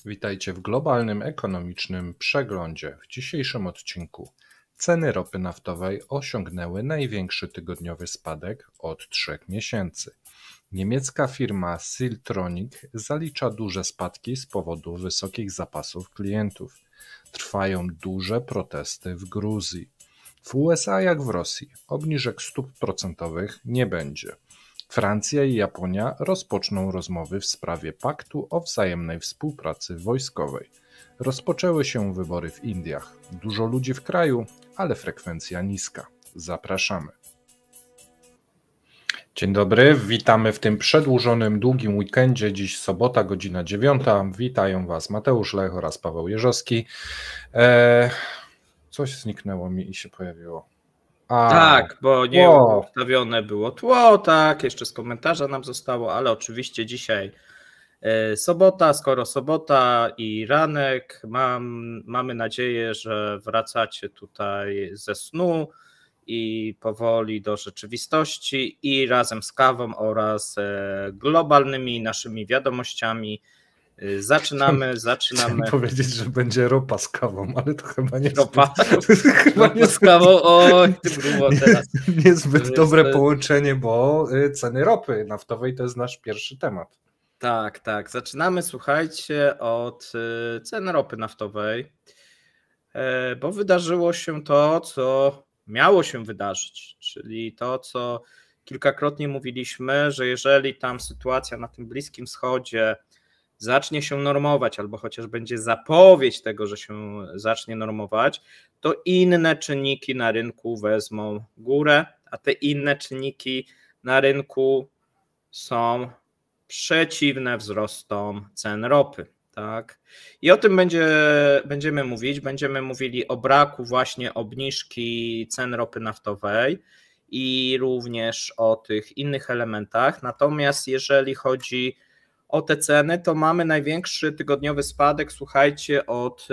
Witajcie w globalnym ekonomicznym przeglądzie. W dzisiejszym odcinku ceny ropy naftowej osiągnęły największy tygodniowy spadek od 3 miesięcy. Niemiecka firma Siltronic zalicza duże spadki z powodu wysokich zapasów klientów. Trwają duże protesty w Gruzji. W USA jak w Rosji obniżek stóp procentowych nie będzie. Francja i Japonia rozpoczną rozmowy w sprawie paktu o wzajemnej współpracy wojskowej. Rozpoczęły się wybory w Indiach. Dużo ludzi w kraju, ale frekwencja niska. Zapraszamy. Dzień dobry, witamy w tym przedłużonym, długim weekendzie. Dziś sobota, godzina 9. Witają Was Mateusz Lech oraz Paweł Jerzowski. Coś zniknęło mi i się pojawiło. Tak, bo nie ustawione było tło, tak, jeszcze z komentarza nam zostało, ale oczywiście dzisiaj sobota, skoro sobota i ranek, mamy nadzieję, że wracacie tutaj ze snu i powoli do rzeczywistości i razem z kawą oraz globalnymi naszymi wiadomościami zaczynamy. Chciałem powiedzieć, że będzie ropa z kawą, ale to chyba nie ropa. Ropa z kawą, oj, ty grubo teraz. Niezbyt dobre połączenie, bo ceny ropy naftowej to jest nasz pierwszy temat. Tak. Zaczynamy, słuchajcie, od cen ropy naftowej, bo wydarzyło się to, co miało się wydarzyć, czyli to, co kilkakrotnie mówiliśmy, że jeżeli tam sytuacja na tym Bliskim Wschodzie zacznie się normować, albo chociaż będzie zapowiedź tego, że się zacznie normować, to inne czynniki na rynku wezmą górę, a te inne czynniki na rynku są przeciwne wzrostom cen ropy. Tak? I o tym będziemy mówić. Będziemy mówili o braku właśnie obniżki cen ropy naftowej i również o tych innych elementach. Natomiast jeżeli chodzi o te ceny, to mamy największy tygodniowy spadek, słuchajcie, od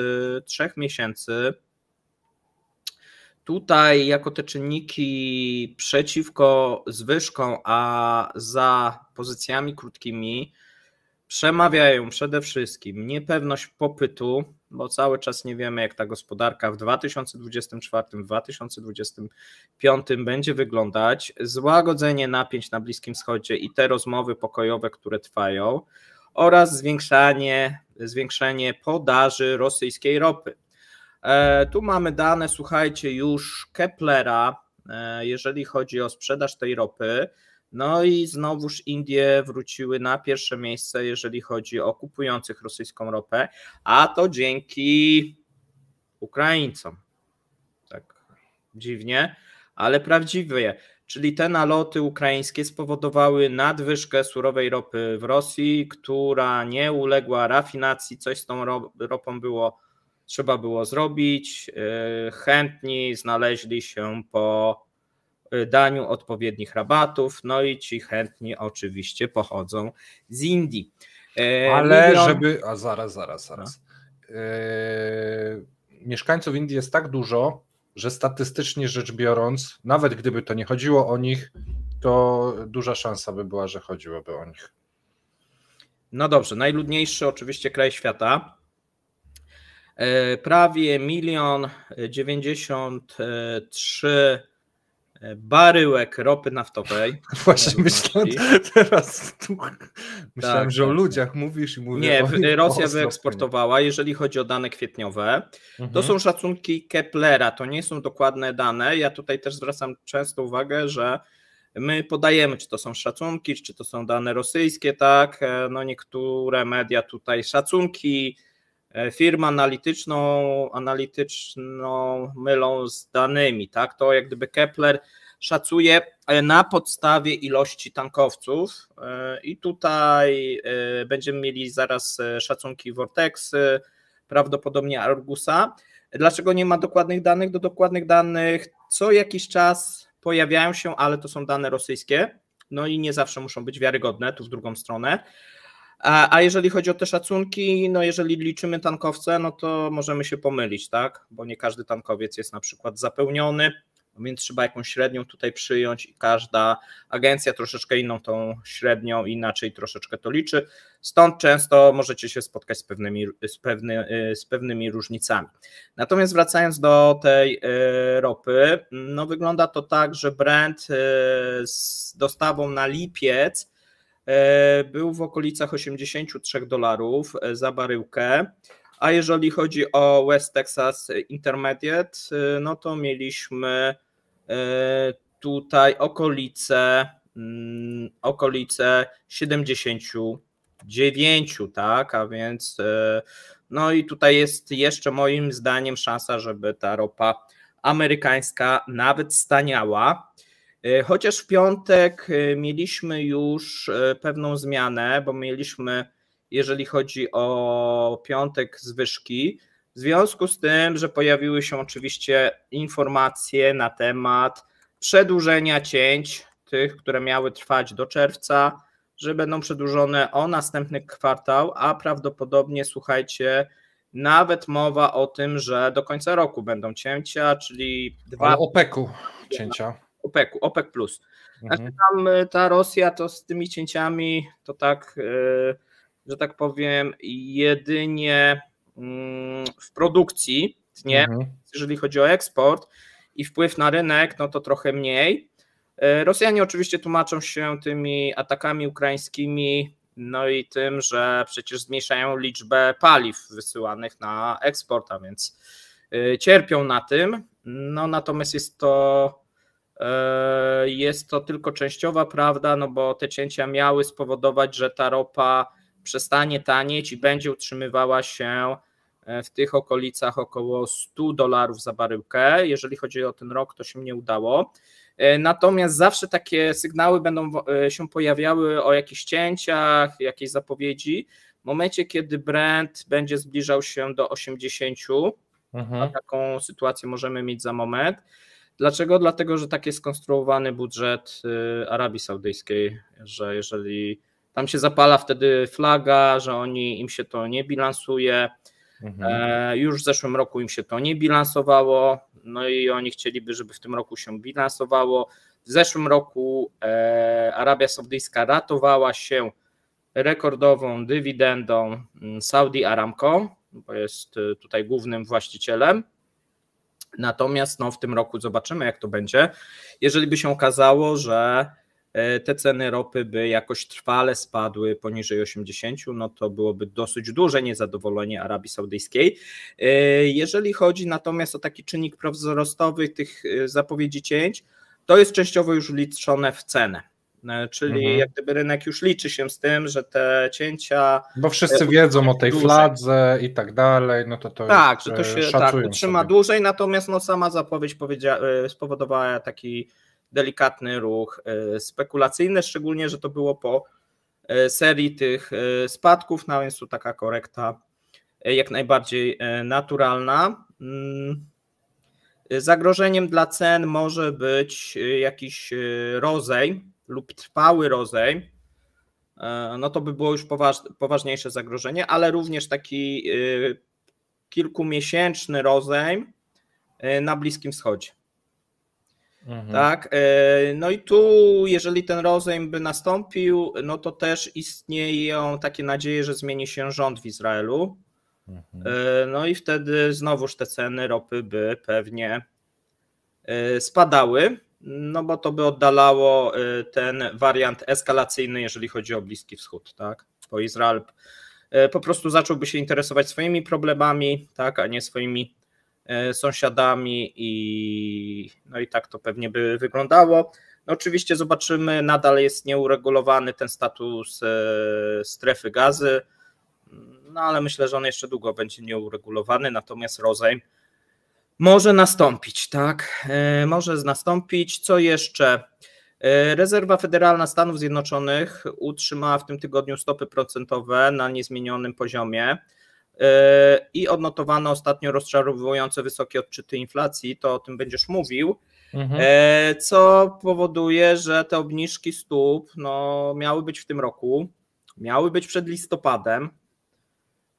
3 miesięcy. Tutaj jako te czynniki przeciwko zwyżkom, a za pozycjami krótkimi przemawiają przede wszystkim niepewność popytu, bo cały czas nie wiemy, jak ta gospodarka w 2024-2025 będzie wyglądać, złagodzenie napięć na Bliskim Wschodzie i te rozmowy pokojowe, które trwają, oraz zwiększenie podaży rosyjskiej ropy. Tu mamy dane, słuchajcie, już Keplera, jeżeli chodzi o sprzedaż tej ropy. No i znowuż Indie wróciły na pierwsze miejsce, jeżeli chodzi o kupujących rosyjską ropę, a to dzięki Ukraińcom. Tak dziwnie, ale prawdziwie. Czyli te naloty ukraińskie spowodowały nadwyżkę surowej ropy w Rosji, która nie uległa rafinacji. Coś z tą ropą trzeba było zrobić. Chętni znaleźli się po daniu odpowiednich rabatów, no i ci chętni oczywiście pochodzą z Indii. Ale zaraz. Mieszkańców Indii jest tak dużo, że statystycznie rzecz biorąc, nawet gdyby to nie chodziło o nich, to duża szansa by była, że chodziłoby o nich. No dobrze, najludniejszy oczywiście kraj świata. Prawie 1 093 000 baryłek ropy naftowej. Właśnie myślałem tak, że o ludziach mówisz i mówię. Nie, Rosja wyeksportowała, jeżeli chodzi o dane kwietniowe. To są szacunki Keplera, to nie są dokładne dane. Ja tutaj też zwracam często uwagę, że my podajemy, czy to są szacunki, czy to są dane rosyjskie, tak. No niektóre media tutaj szacunki firm analityczną mylą z danymi, tak? To jak gdyby Kepler szacuje na podstawie ilości tankowców i tutaj będziemy mieli zaraz szacunki Vortex, prawdopodobnie Argusa. Dlaczego nie ma dokładnych danych? Do dokładnych danych co jakiś czas pojawiają się, ale to są dane rosyjskie, no i nie zawsze muszą być wiarygodne, tu w drugą stronę. A jeżeli chodzi o te szacunki, no jeżeli liczymy tankowce, no to możemy się pomylić, tak? Bo nie każdy tankowiec jest na przykład zapełniony. więc trzeba jakąś średnią tutaj przyjąć i każda agencja troszeczkę inną tą średnią, inaczej troszeczkę to liczy, stąd często możecie się spotkać z pewnymi różnicami. Natomiast wracając do tej ropy, no wygląda to tak, że Brent z dostawą na lipiec był w okolicach $83 za baryłkę, a jeżeli chodzi o West Texas Intermediate, no to mieliśmy tutaj okolice 79, tak, a więc no i tutaj jest jeszcze moim zdaniem szansa, żeby ta ropa amerykańska nawet staniała. Chociaż w piątek mieliśmy już pewną zmianę, bo mieliśmy, jeżeli chodzi o piątek, zwyżki, w związku z tym, że pojawiły się oczywiście informacje na temat przedłużenia cięć, tych, które miały trwać do czerwca, że będą przedłużone o następny kwartał, a prawdopodobnie, słuchajcie, nawet mowa o tym, że do końca roku będą cięcia, czyli Ale OPEC-u cięcia. OPEC plus. Znaczy tam ta Rosja to z tymi cięciami to tak, że tak powiem, jedynie w produkcji, nie? Jeżeli chodzi o eksport i wpływ na rynek, no to trochę mniej. Rosjanie oczywiście tłumaczą się tymi atakami ukraińskimi, no i tym, że przecież zmniejszają liczbę paliw wysyłanych na eksport, a więc cierpią na tym. No natomiast jest to tylko częściowa prawda, no bo te cięcia miały spowodować, że ta ropa przestanie tanieć i będzie utrzymywała się w tych okolicach około $100 za baryłkę. Jeżeli chodzi o ten rok, to się nie udało. Natomiast zawsze takie sygnały będą się pojawiały o jakichś cięciach, jakiejś zapowiedzi. W momencie, kiedy Brent będzie zbliżał się do 80, a taką sytuację możemy mieć za moment. Dlaczego? Dlatego, że tak jest skonstruowany budżet Arabii Saudyjskiej, że jeżeli tam się zapala wtedy flaga, że im się to nie bilansuje, już w zeszłym roku im się to nie bilansowało, no i oni chcieliby, żeby w tym roku się bilansowało. W zeszłym roku Arabia Saudyjska ratowała się rekordową dywidendą Saudi Aramco, bo jest tutaj głównym właścicielem. Natomiast no, w tym roku zobaczymy, jak to będzie. Jeżeli by się okazało, że te ceny ropy by jakoś trwale spadły poniżej 80, no to byłoby dosyć duże niezadowolenie Arabii Saudyjskiej. Jeżeli chodzi natomiast o taki czynnik prowzrostowy tych zapowiedzi cięć, to jest częściowo już liczone w cenę. Czyli jak gdyby rynek już liczy się z tym, że te cięcia... Bo wszyscy wiedzą o tej fladze i tak dalej, no to tak, że to się utrzyma dłużej, natomiast no, sama zapowiedź spowodowała taki delikatny ruch spekulacyjny, szczególnie, że to było po serii tych spadków, no więc tu taka korekta jak najbardziej naturalna. Zagrożeniem dla cen może być jakiś rozejm lub trwały rozejm, no to by było już poważniejsze zagrożenie, ale również taki kilkumiesięczny rozejm na Bliskim Wschodzie. Tak, no i tu jeżeli ten rozejm by nastąpił, no to też istnieją takie nadzieje, że zmieni się rząd w Izraelu, no i wtedy znowuż te ceny ropy by pewnie spadały, no bo to by oddalało ten wariant eskalacyjny, jeżeli chodzi o Bliski Wschód, tak, bo Izrael po prostu zacząłby się interesować swoimi problemami, tak, a nie swoimi sąsiadami no i tak to pewnie by wyglądało. No oczywiście zobaczymy, nadal jest nieuregulowany ten status strefy Gazy, no ale myślę, że on jeszcze długo będzie nieuregulowany, natomiast rozejm może nastąpić, tak, może nastąpić. Co jeszcze? Rezerwa Federalna Stanów Zjednoczonych utrzymała w tym tygodniu stopy procentowe na niezmienionym poziomie i odnotowano ostatnio rozczarowujące wysokie odczyty inflacji, to o tym będziesz mówił, co powoduje, że te obniżki stóp no, miały być w tym roku, miały być przed listopadem,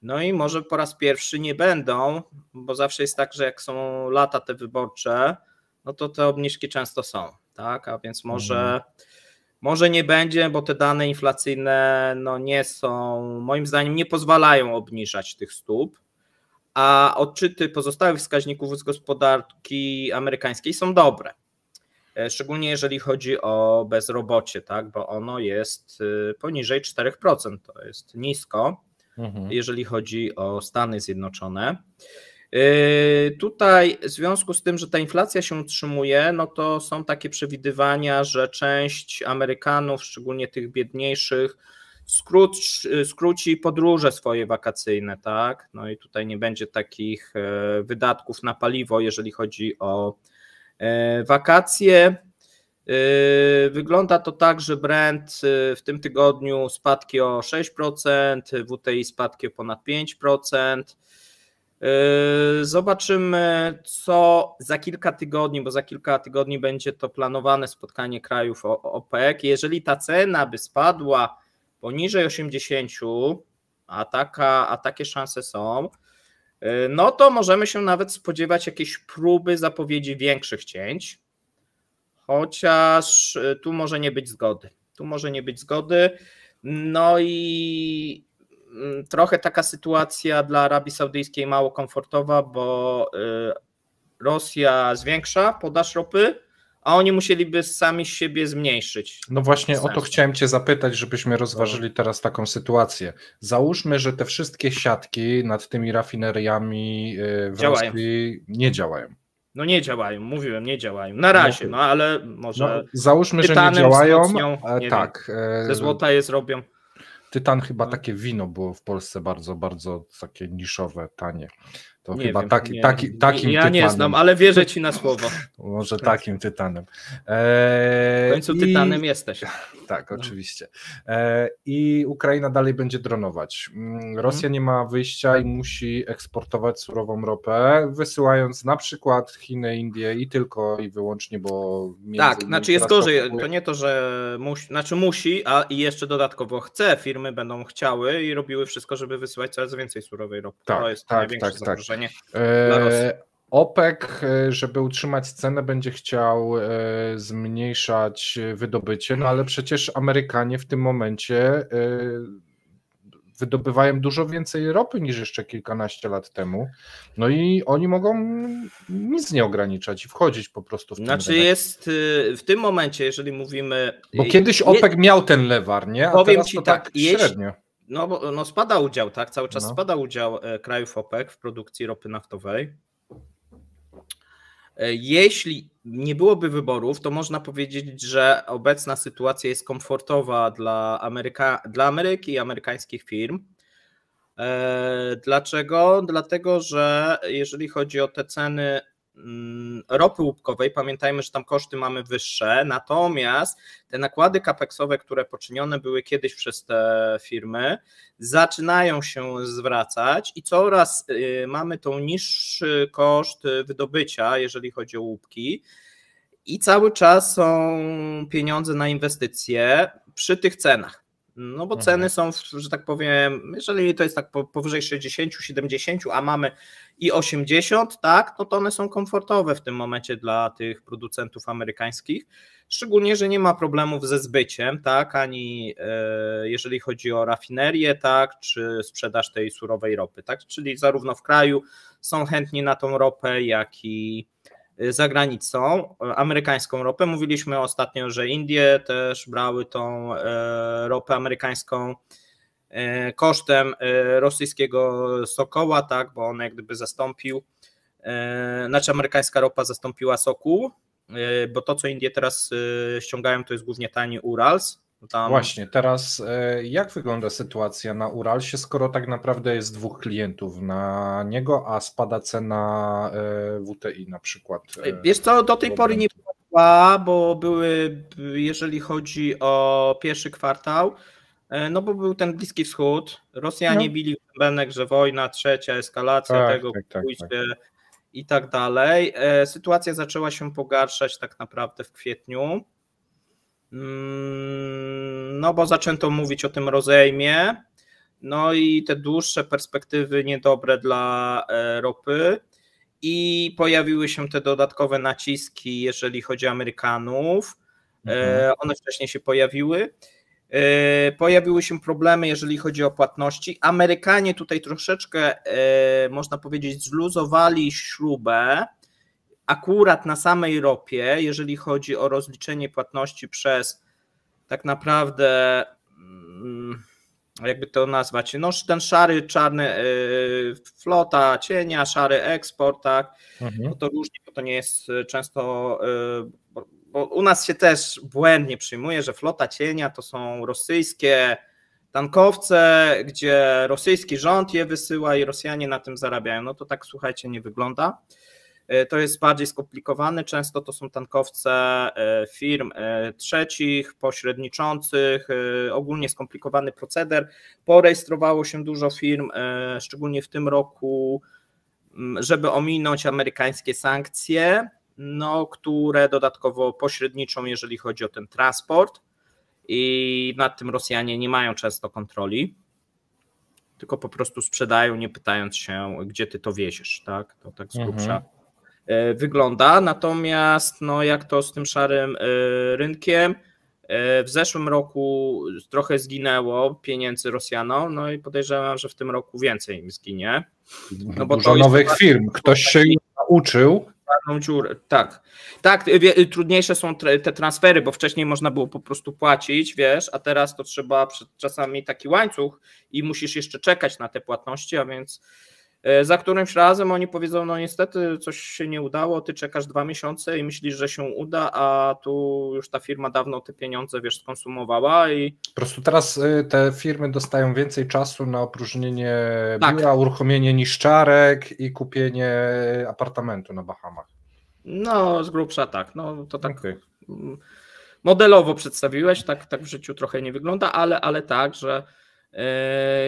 no i może po raz pierwszy nie będą, bo zawsze jest tak, że jak są lata te wyborcze, no to te obniżki często są, tak? A więc może nie będzie, bo te dane inflacyjne no nie są, moim zdaniem nie pozwalają obniżać tych stóp, a odczyty pozostałych wskaźników z gospodarki amerykańskiej są dobre. Szczególnie jeżeli chodzi o bezrobocie, tak? Bo ono jest poniżej 4%, to jest nisko, jeżeli chodzi o Stany Zjednoczone. Tutaj w związku z tym, że ta inflacja się utrzymuje, no to są takie przewidywania, że część Amerykanów, szczególnie tych biedniejszych, skróci podróże swoje wakacyjne, tak? No i tutaj nie będzie takich wydatków na paliwo, jeżeli chodzi o wakacje. Wygląda to tak, że Brent w tym tygodniu spadki o 6%, WTI spadki o ponad 5%. Zobaczymy, co za kilka tygodni, bo za kilka tygodni będzie to planowane spotkanie krajów OPEC. Jeżeli ta cena by spadła poniżej 80, a takie szanse są, no to możemy się nawet spodziewać jakiejś próby zapowiedzi większych cięć, chociaż tu może nie być zgody. No i trochę taka sytuacja dla Arabii Saudyjskiej mało komfortowa, bo Rosja zwiększa podaż ropy, a oni musieliby sami siebie zmniejszyć. No właśnie o to chciałem Cię zapytać, żebyśmy rozważyli teraz taką sytuację. Załóżmy, że te wszystkie siatki nad tymi rafineriami w Rosji nie działają. No nie działają, mówiłem, nie działają. Na razie, no ale może załóżmy, że nie działają. Tak, ze złota je zrobią. Tytan chyba takie wino było w Polsce bardzo, bardzo takie niszowe, tanie. To nie chyba takim tytanem. Nie znam, ale wierzę Ci na słowo. Może takim tytanem. W końcu tytanem jesteś. Tak, oczywiście. I Ukraina dalej będzie dronować. Rosja nie ma wyjścia i musi eksportować surową ropę, wysyłając na przykład Chiny, Indie i tylko i wyłącznie, bo... Tak, znaczy jest gorzej. To nie to, że musi, a i jeszcze dodatkowo chce. Firmy będą chciały i robiły wszystko, żeby wysyłać coraz więcej surowej ropy. Tak, to jest największe zagrożenie. OPEC, żeby utrzymać cenę, będzie chciał zmniejszać wydobycie, no ale przecież Amerykanie w tym momencie wydobywają dużo więcej ropy niż jeszcze kilkanaście lat temu, no i oni mogą nic nie ograniczać i wchodzić po prostu w ten rynek. Jest w tym momencie, jeżeli mówimy... Bo kiedyś OPEC miał ten lewar, nie? A powiem teraz Ci to tak średnio. No spada udział, tak? Cały czas spada udział krajów OPEC w produkcji ropy naftowej. Jeśli nie byłoby wyborów, to można powiedzieć, że obecna sytuacja jest komfortowa dla Ameryki i amerykańskich firm. Dlaczego? Dlatego, że jeżeli chodzi o te ceny ropy łupkowej, pamiętajmy, że tam koszty mamy wyższe, natomiast te nakłady kapeksowe, które poczynione były kiedyś przez te firmy, zaczynają się zwracać i coraz mamy tą niższy koszt wydobycia, jeżeli chodzi o łupki, i cały czas są pieniądze na inwestycje przy tych cenach. No bo ceny są, że tak powiem, jeżeli to jest tak powyżej 60, 70, a mamy i 80, tak, no to one są komfortowe w tym momencie dla tych producentów amerykańskich, szczególnie, że nie ma problemów ze zbyciem, tak, ani jeżeli chodzi o rafinerię, tak, czy sprzedaż tej surowej ropy, tak, czyli zarówno w kraju są chętni na tą ropę, jak i za granicą, amerykańską ropę. Mówiliśmy ostatnio, że Indie też brały tą ropę amerykańską kosztem rosyjskiego Sokoła, tak, bo on jak gdyby zastąpił, znaczy amerykańska ropa zastąpiła Sokół, bo to, co Indie teraz ściągają, to jest głównie tani Urals. Tam... Właśnie, teraz jak wygląda sytuacja na Uralsie, skoro tak naprawdę jest dwóch klientów na niego, a spada cena WTI na przykład? Wiesz co, do tej pory nie była, bo były, jeżeli chodzi o pierwszy kwartał, no bo był ten Bliski Wschód, Rosjanie bili w bębenek, że wojna, trzecia eskalacja tego, pójście i tak dalej. Sytuacja zaczęła się pogarszać tak naprawdę w kwietniu. No bo zaczęto mówić o tym rozejmie, no i te dłuższe perspektywy niedobre dla ropy i pojawiły się te dodatkowe naciski, jeżeli chodzi o Amerykanów. One wcześniej się pojawiły. Pojawiły się problemy, jeżeli chodzi o płatności. Amerykanie tutaj troszeczkę, można powiedzieć, zluzowali śrubę akurat na samej ropie, jeżeli chodzi o rozliczenie płatności przez tak naprawdę, jakby to nazwać, no ten szary, czarny, flota cienia, szary eksport, tak, no to różnie, bo to nie jest często, bo u nas się też błędnie przyjmuje, że flota cienia to są rosyjskie tankowce, gdzie rosyjski rząd je wysyła i Rosjanie na tym zarabiają. No to tak, słuchajcie, nie wygląda. To jest bardziej skomplikowane, często to są tankowce firm trzecich, pośredniczących, ogólnie skomplikowany proceder. Porejestrowało się dużo firm, szczególnie w tym roku, żeby ominąć amerykańskie sankcje, no, które dodatkowo pośredniczą, jeżeli chodzi o ten transport, i nad tym Rosjanie nie mają często kontroli, tylko po prostu sprzedają, nie pytając się, gdzie ty to wieziesz, tak? To tak z grubsza wygląda. Natomiast no, jak to z tym szarym rynkiem, w zeszłym roku trochę zginęło pieniędzy Rosjanom, no i podejrzewam, że w tym roku więcej im zginie. No bo dużo nowych firm, ktoś się już nauczył. Dziurę. Tak, trudniejsze są te transfery, bo wcześniej można było po prostu płacić, wiesz, a teraz to trzeba czasami taki łańcuch i musisz jeszcze czekać na te płatności, a więc za którymś razem oni powiedzą, no niestety coś się nie udało, ty czekasz 2 miesiące i myślisz, że się uda, a tu już ta firma dawno te pieniądze, wiesz, skonsumowała i... Po prostu teraz te firmy dostają więcej czasu na opróżnienie biura, uruchomienie niszczarek i kupienie apartamentu na Bahamach. No z grubsza tak, no to tak modelowo przedstawiłeś, tak w życiu trochę nie wygląda, ale tak, że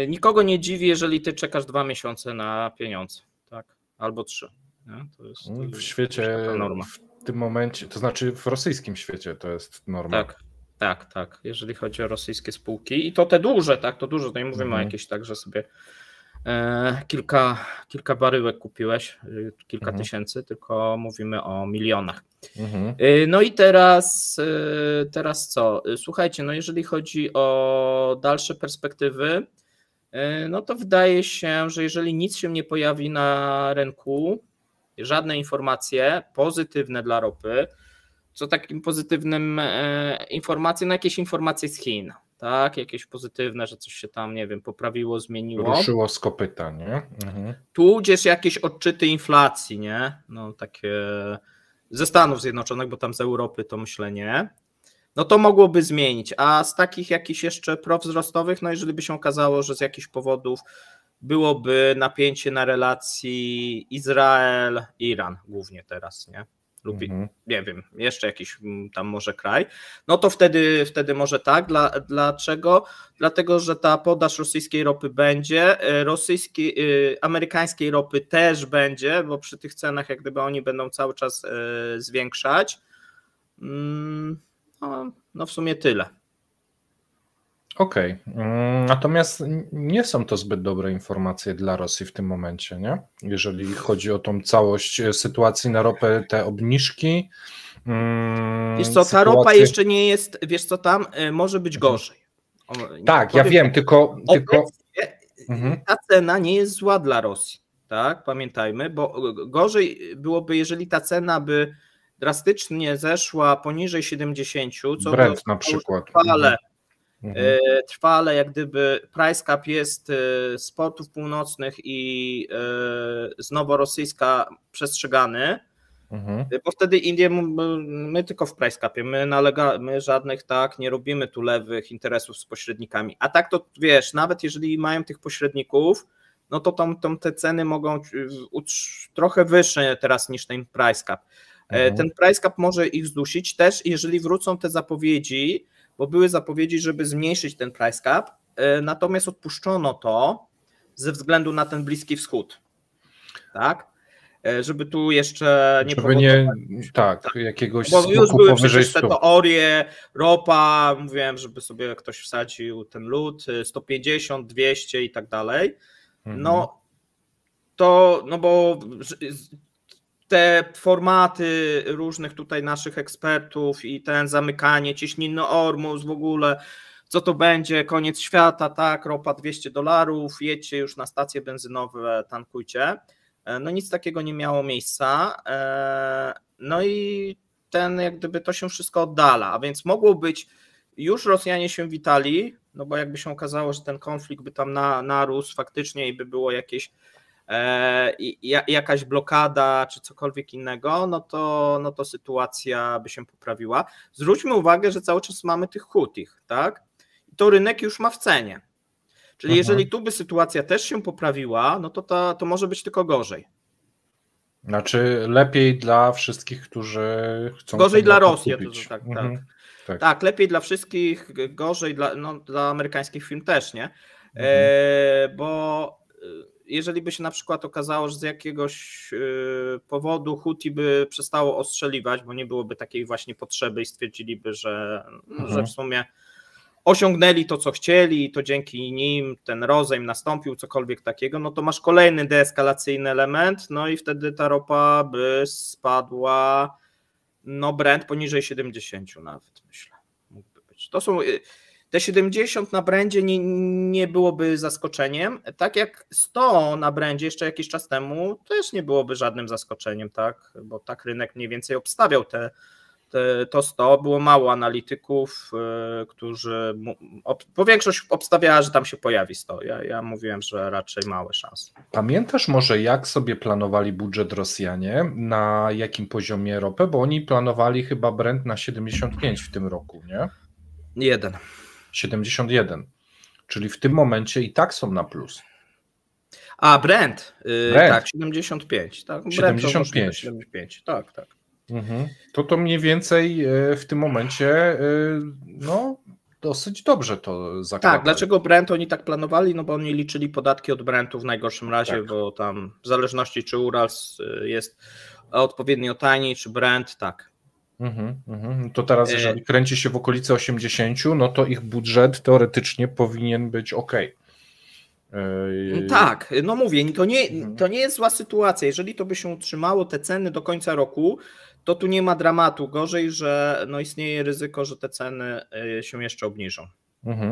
nikogo nie dziwi, jeżeli ty czekasz 2 miesiące na pieniądze, tak? Albo 3. Nie? To jest w świecie, norma. W tym momencie, to znaczy w rosyjskim świecie to jest norma. Tak. Jeżeli chodzi o rosyjskie spółki i to te duże, tak, to duże, to nie mówimy o jakieś tak, że sobie kilka baryłek kupiłeś, kilka tysięcy, tylko mówimy o milionach. No i teraz co? Słuchajcie, no jeżeli chodzi o dalsze perspektywy, no to wydaje się, że jeżeli nic się nie pojawi na rynku, żadne informacje pozytywne dla ropy, co takim pozytywnym informacje, no jakieś informacje z Chin, tak, jakieś pozytywne, że coś się tam, nie wiem, poprawiło, zmieniło. Ruszyło z kopyta, nie? Tudzież jakieś odczyty inflacji, nie? No takie ze Stanów Zjednoczonych, bo tam z Europy to myślę nie. No to mogłoby zmienić, a z takich jakichś jeszcze prowzrostowych, no jeżeli by się okazało, że z jakichś powodów byłoby napięcie na relacji Izrael-Iran głównie teraz, nie? Lub nie wiem, jeszcze jakiś tam może kraj, no to wtedy może tak. Dlaczego? Dlatego, że ta podaż rosyjskiej ropy będzie, amerykańskiej ropy też będzie, bo przy tych cenach jak gdyby oni będą cały czas zwiększać. No w sumie tyle. Okej. Natomiast nie są to zbyt dobre informacje dla Rosji w tym momencie, nie? Jeżeli chodzi o tą całość sytuacji na ropę, te obniżki. Wiesz co, ta ropa jeszcze nie jest, wiesz co, tam może być gorzej. Tak, ja wiem, tylko... Ta cena nie jest zła dla Rosji, tak? Pamiętajmy, bo gorzej byłoby, jeżeli ta cena by drastycznie zeszła poniżej 70, co Brent na przykład. Trwale jak gdyby price cap jest z portów północnych i z noworosyjska przestrzegany, bo wtedy Indie, my tylko w price capie, my żadnych tak nie robimy tu lewych interesów z pośrednikami, a tak to wiesz, nawet jeżeli mają tych pośredników, no to te ceny mogą trochę wyższe teraz niż ten price cap. Ten price cap może ich zdusić też, jeżeli wrócą te zapowiedzi, bo były zapowiedzi, żeby zmniejszyć ten price cap, natomiast odpuszczono to ze względu na ten Bliski Wschód, tak? Żeby tu jeszcze nie powodować. Jakiegoś bo już były przecież te teorie, ropa, mówiłem, żeby sobie ktoś wsadził ten lód, 150, 200 i tak dalej, no bo te formaty różnych tutaj naszych ekspertów i ten zamykanie cieśniny Ormus w ogóle, co to będzie, koniec świata, tak, ropa $200, jedźcie już na stacje benzynowe, tankujcie. No nic takiego nie miało miejsca. No i jak gdyby to się wszystko oddala, a więc mogło być, już Rosjanie się witali, no bo jakby się okazało, że ten konflikt by tam narósł faktycznie i by było jakaś blokada czy cokolwiek innego, no to sytuacja by się poprawiła. Zwróćmy uwagę, że cały czas mamy tych Hutich, tak? I to rynek już ma w cenie. Czyli jeżeli tu by sytuacja też się poprawiła, no to może być tylko gorzej. Znaczy lepiej dla wszystkich, którzy chcą. Gorzej dla Rosji, tak, lepiej dla wszystkich, gorzej dla amerykańskich firm też, nie? Bo jeżeli by się na przykład okazało, że z jakiegoś powodu Huti by przestało ostrzeliwać, bo nie byłoby takiej właśnie potrzeby i stwierdziliby, że w sumie osiągnęli to, co chcieli i to dzięki nim ten rozejm nastąpił, cokolwiek takiego, no to masz kolejny deeskalacyjny element, no i wtedy ta ropa by spadła, no Brent poniżej 70 nawet, myślę, mógłby być. To są, te 70 na Brendzie nie byłoby zaskoczeniem, tak jak 100 na Brendzie jeszcze jakiś czas temu też nie byłoby żadnym zaskoczeniem, tak, bo tak rynek mniej więcej obstawiał to 100, było mało analityków, bo większość obstawiała, że tam się pojawi 100. Ja mówiłem, że raczej małe szanse. Pamiętasz może, jak sobie planowali budżet Rosjanie, na jakim poziomie ropę? Bo oni planowali chyba Brent na 75 w tym roku, nie? 71. Czyli w tym momencie i tak są na plus. A Brent. Tak, 75. Tak, 75. Tak. To mniej więcej w tym momencie no dosyć dobrze to zakładali. Tak, dlaczego Brent oni tak planowali? No bo oni liczyli podatki od Brentu w najgorszym razie, tak. Bo tam w zależności czy Urals jest odpowiednio taniej, czy Brent, tak. To teraz jeżeli kręci się w okolicy 80, no to ich budżet teoretycznie powinien być ok. Tak, no mówię, to nie jest zła sytuacja. Jeżeli to by się utrzymało, te ceny do końca roku, to tu nie ma dramatu. Gorzej, że no istnieje ryzyko, że te ceny się jeszcze obniżą.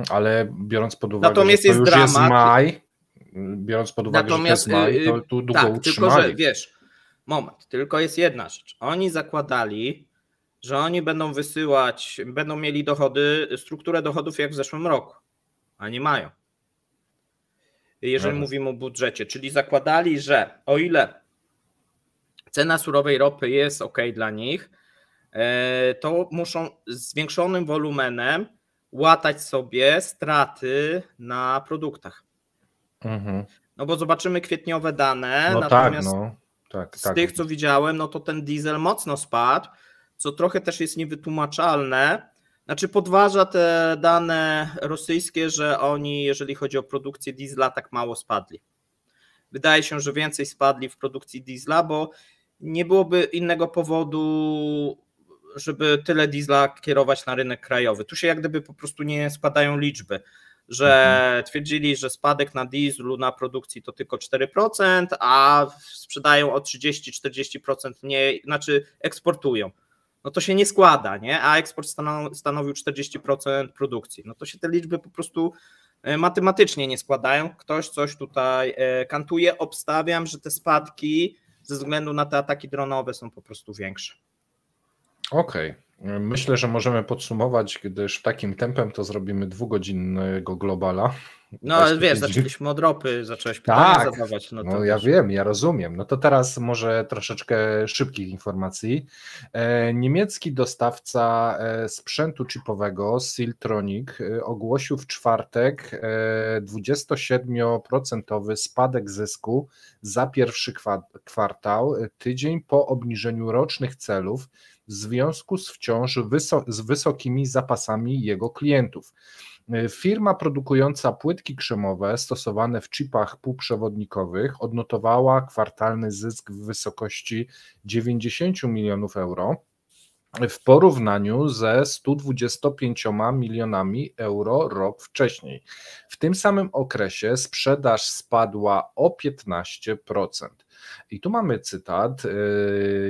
Ale biorąc pod uwagę, natomiast że to jest już dramat, jest maj, biorąc pod uwagę, że to jest maj, to tu długo tak, utrzymali. tylko że wiesz, tylko jest jedna rzecz. Oni zakładali, że oni będą mieli strukturę dochodów jak w zeszłym roku, a nie mają. Jeżeli mówimy o budżecie, czyli zakładali, że o ile cena surowej ropy jest ok dla nich, to muszą z zwiększonym wolumenem łatać sobie straty na produktach. No bo zobaczymy kwietniowe dane, natomiast z tych, co widziałem, no to ten diesel mocno spadł, co trochę też jest niewytłumaczalne. Znaczy podważa te dane rosyjskie, że oni, jeżeli chodzi o produkcję diesla, tak mało spadli. Wydaje się, że więcej spadli w produkcji diesla, bo nie byłoby innego powodu, żeby tyle diesla kierować na rynek krajowy. Tu się jak gdyby po prostu nie składają liczby, że twierdzili, że spadek na dieslu na produkcji to tylko 4%, a sprzedają o 30-40% mniej, znaczy eksportują. No to się nie składa, nie? A eksport stanowił 40% produkcji. No to się te liczby po prostu matematycznie nie składają. Ktoś coś tutaj kantuje. Obstawiam, że te spadki ze względu na te ataki dronowe są po prostu większe. Okej. Myślę, że możemy podsumować, gdyż takim tempem to zrobimy 2-godzinnego globala. No ale wiesz, zaczęliśmy od ropy, zacząłeś pytania zadawać. No ja wiem, ja rozumiem. No to teraz może troszeczkę szybkich informacji. Niemiecki dostawca sprzętu chipowego Siltronic ogłosił w czwartek 27% spadek zysku za pierwszy kwartał, tydzień po obniżeniu rocznych celów w związku z wciąż wysokimi zapasami jego klientów. Firma produkująca płytki krzemowe stosowane w chipach półprzewodnikowych odnotowała kwartalny zysk w wysokości 90 milionów euro, w porównaniu ze 125 milionami euro rok wcześniej. W tym samym okresie sprzedaż spadła o 15%. I tu mamy cytat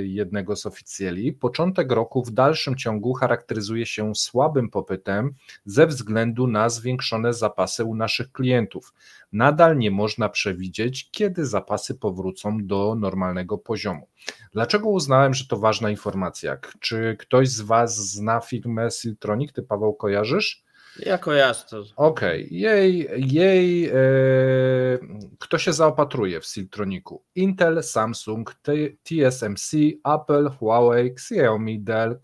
jednego z oficjeli. Początek roku w dalszym ciągu charakteryzuje się słabym popytem ze względu na zwiększone zapasy u naszych klientów. Nadal nie można przewidzieć, kiedy zapasy powrócą do normalnego poziomu. Dlaczego uznałem, że to ważna informacja? Czy ktoś z Was zna firmę Siltronic? Ty, Paweł, kojarzysz? Ja kojarzę to. Okej. Kto się zaopatruje w Siltronicu? Intel, Samsung, TSMC, Apple, Huawei, Xiaomi, Dell,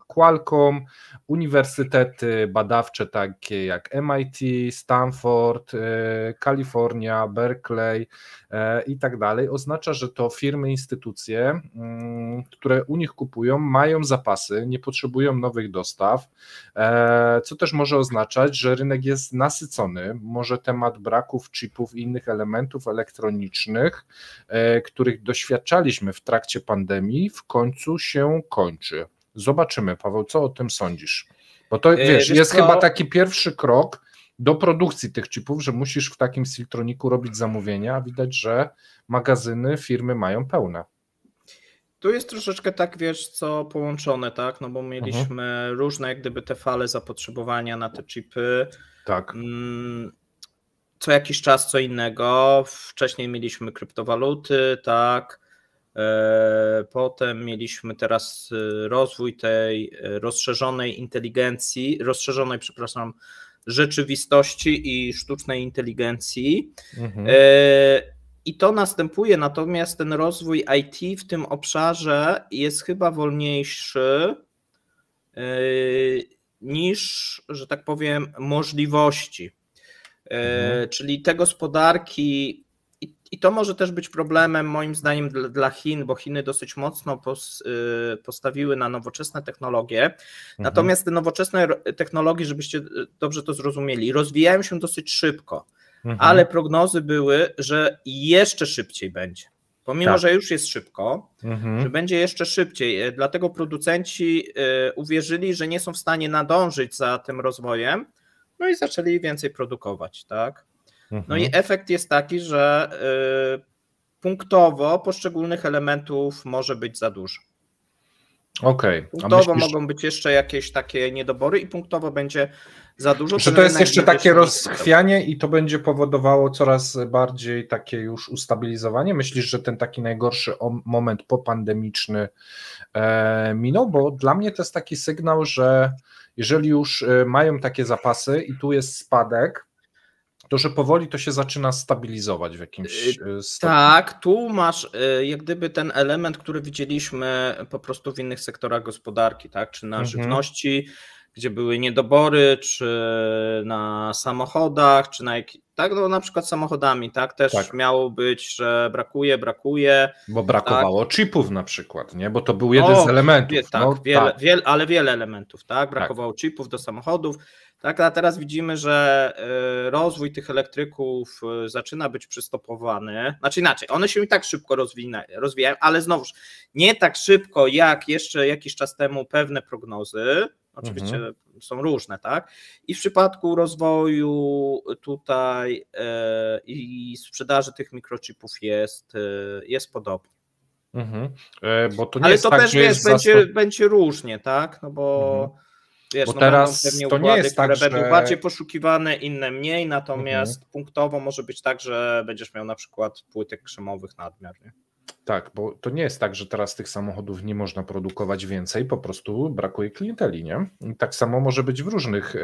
Qualcomm, uniwersytety badawcze takie jak MIT, Stanford, Kalifornia, Berkeley i tak dalej. Oznacza, że to firmy, instytucje, które u nich kupują, mają zapasy, nie potrzebują nowych dostaw, co też może oznaczać, że rynek jest nasycony. Może temat braków chipów i innych elementów elektronicznych, których doświadczaliśmy w trakcie pandemii, w końcu się kończy. Zobaczymy, Paweł, co o tym sądzisz? Bo to, wiesz, jest chyba taki pierwszy krok do produkcji tych chipów, że musisz w takim Siltronicu robić zamówienia, a widać, że magazyny firmy mają pełne. Tu jest troszeczkę tak, wiesz, co połączone, tak, no bo mieliśmy różne jak gdyby te fale zapotrzebowania na te chipy. Tak. Co jakiś czas co innego. Wcześniej mieliśmy kryptowaluty, tak. Potem mieliśmy teraz rozwój tej rzeczywistości i sztucznej inteligencji. I to następuje, natomiast ten rozwój IT w tym obszarze jest chyba wolniejszy niż, że tak powiem, możliwości. Czyli te gospodarki, i to może też być problemem moim zdaniem dla Chin, bo Chiny dosyć mocno postawiły na nowoczesne technologie, natomiast te nowoczesne technologie, żebyście dobrze to zrozumieli, rozwijają się dosyć szybko, ale prognozy były, że jeszcze szybciej będzie. Pomimo, że już jest szybko, że będzie jeszcze szybciej, dlatego producenci uwierzyli, że nie są w stanie nadążyć za tym rozwojem, no i zaczęli więcej produkować, tak? No i efekt jest taki, że punktowo poszczególnych elementów może być za dużo. Okej. Punktowo mogą być jeszcze jakieś takie niedobory i punktowo będzie za dużo. Że to jest jeszcze takie rozchwianie i to będzie powodowało coraz bardziej takie już ustabilizowanie? Myślisz, że ten taki najgorszy moment popandemiczny minął? Bo dla mnie to jest taki sygnał, że jeżeli już mają takie zapasy i tu jest spadek, to że powoli to się zaczyna stabilizować w jakimś stopniu. Tak, tu masz jak gdyby ten element, który widzieliśmy po prostu w innych sektorach gospodarki, tak? Czy na żywności, gdzie były niedobory, czy na samochodach, czy tak, no na przykład samochodami, tak? Też miało być, że brakuje. Bo brakowało chipów na przykład, nie? Bo to był jeden z elementów. Ale wiele elementów, tak? Brakowało chipów do samochodów. Tak, a teraz widzimy, że rozwój tych elektryków zaczyna być przystopowany. Znaczy inaczej, one się i tak szybko rozwijają, ale znowuż nie tak szybko jak jeszcze jakiś czas temu pewne prognozy. Oczywiście są różne, tak? I w przypadku rozwoju tutaj i sprzedaży tych mikrochipów jest podobnie. Bo to nie ale jest to tak, też wiesz, będzie różnie, tak? No bo wiesz, bo teraz pewnie to układy, nie jest tak, które będą że bardziej poszukiwane, inne mniej, natomiast punktowo może być tak, że będziesz miał na przykład płytek krzemowych nadmiar, nie? Tak, bo to nie jest tak, że teraz tych samochodów nie można produkować więcej, po prostu brakuje klienteli, nie? I tak samo może być w różnych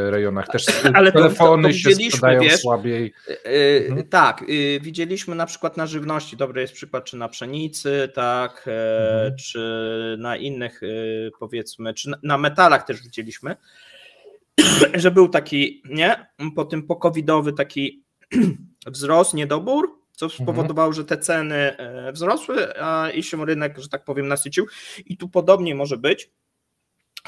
rejonach, też ale telefony się sprzedają słabiej. Tak, widzieliśmy na przykład na żywności, dobry jest przykład, czy na pszenicy, tak, czy na innych powiedzmy, czy na metalach też widzieliśmy, że był taki, nie, po tym po-covidowy taki wzrost, niedobór, co spowodowało, że te ceny wzrosły i się rynek, że tak powiem, nasycił. I tu podobnie może być,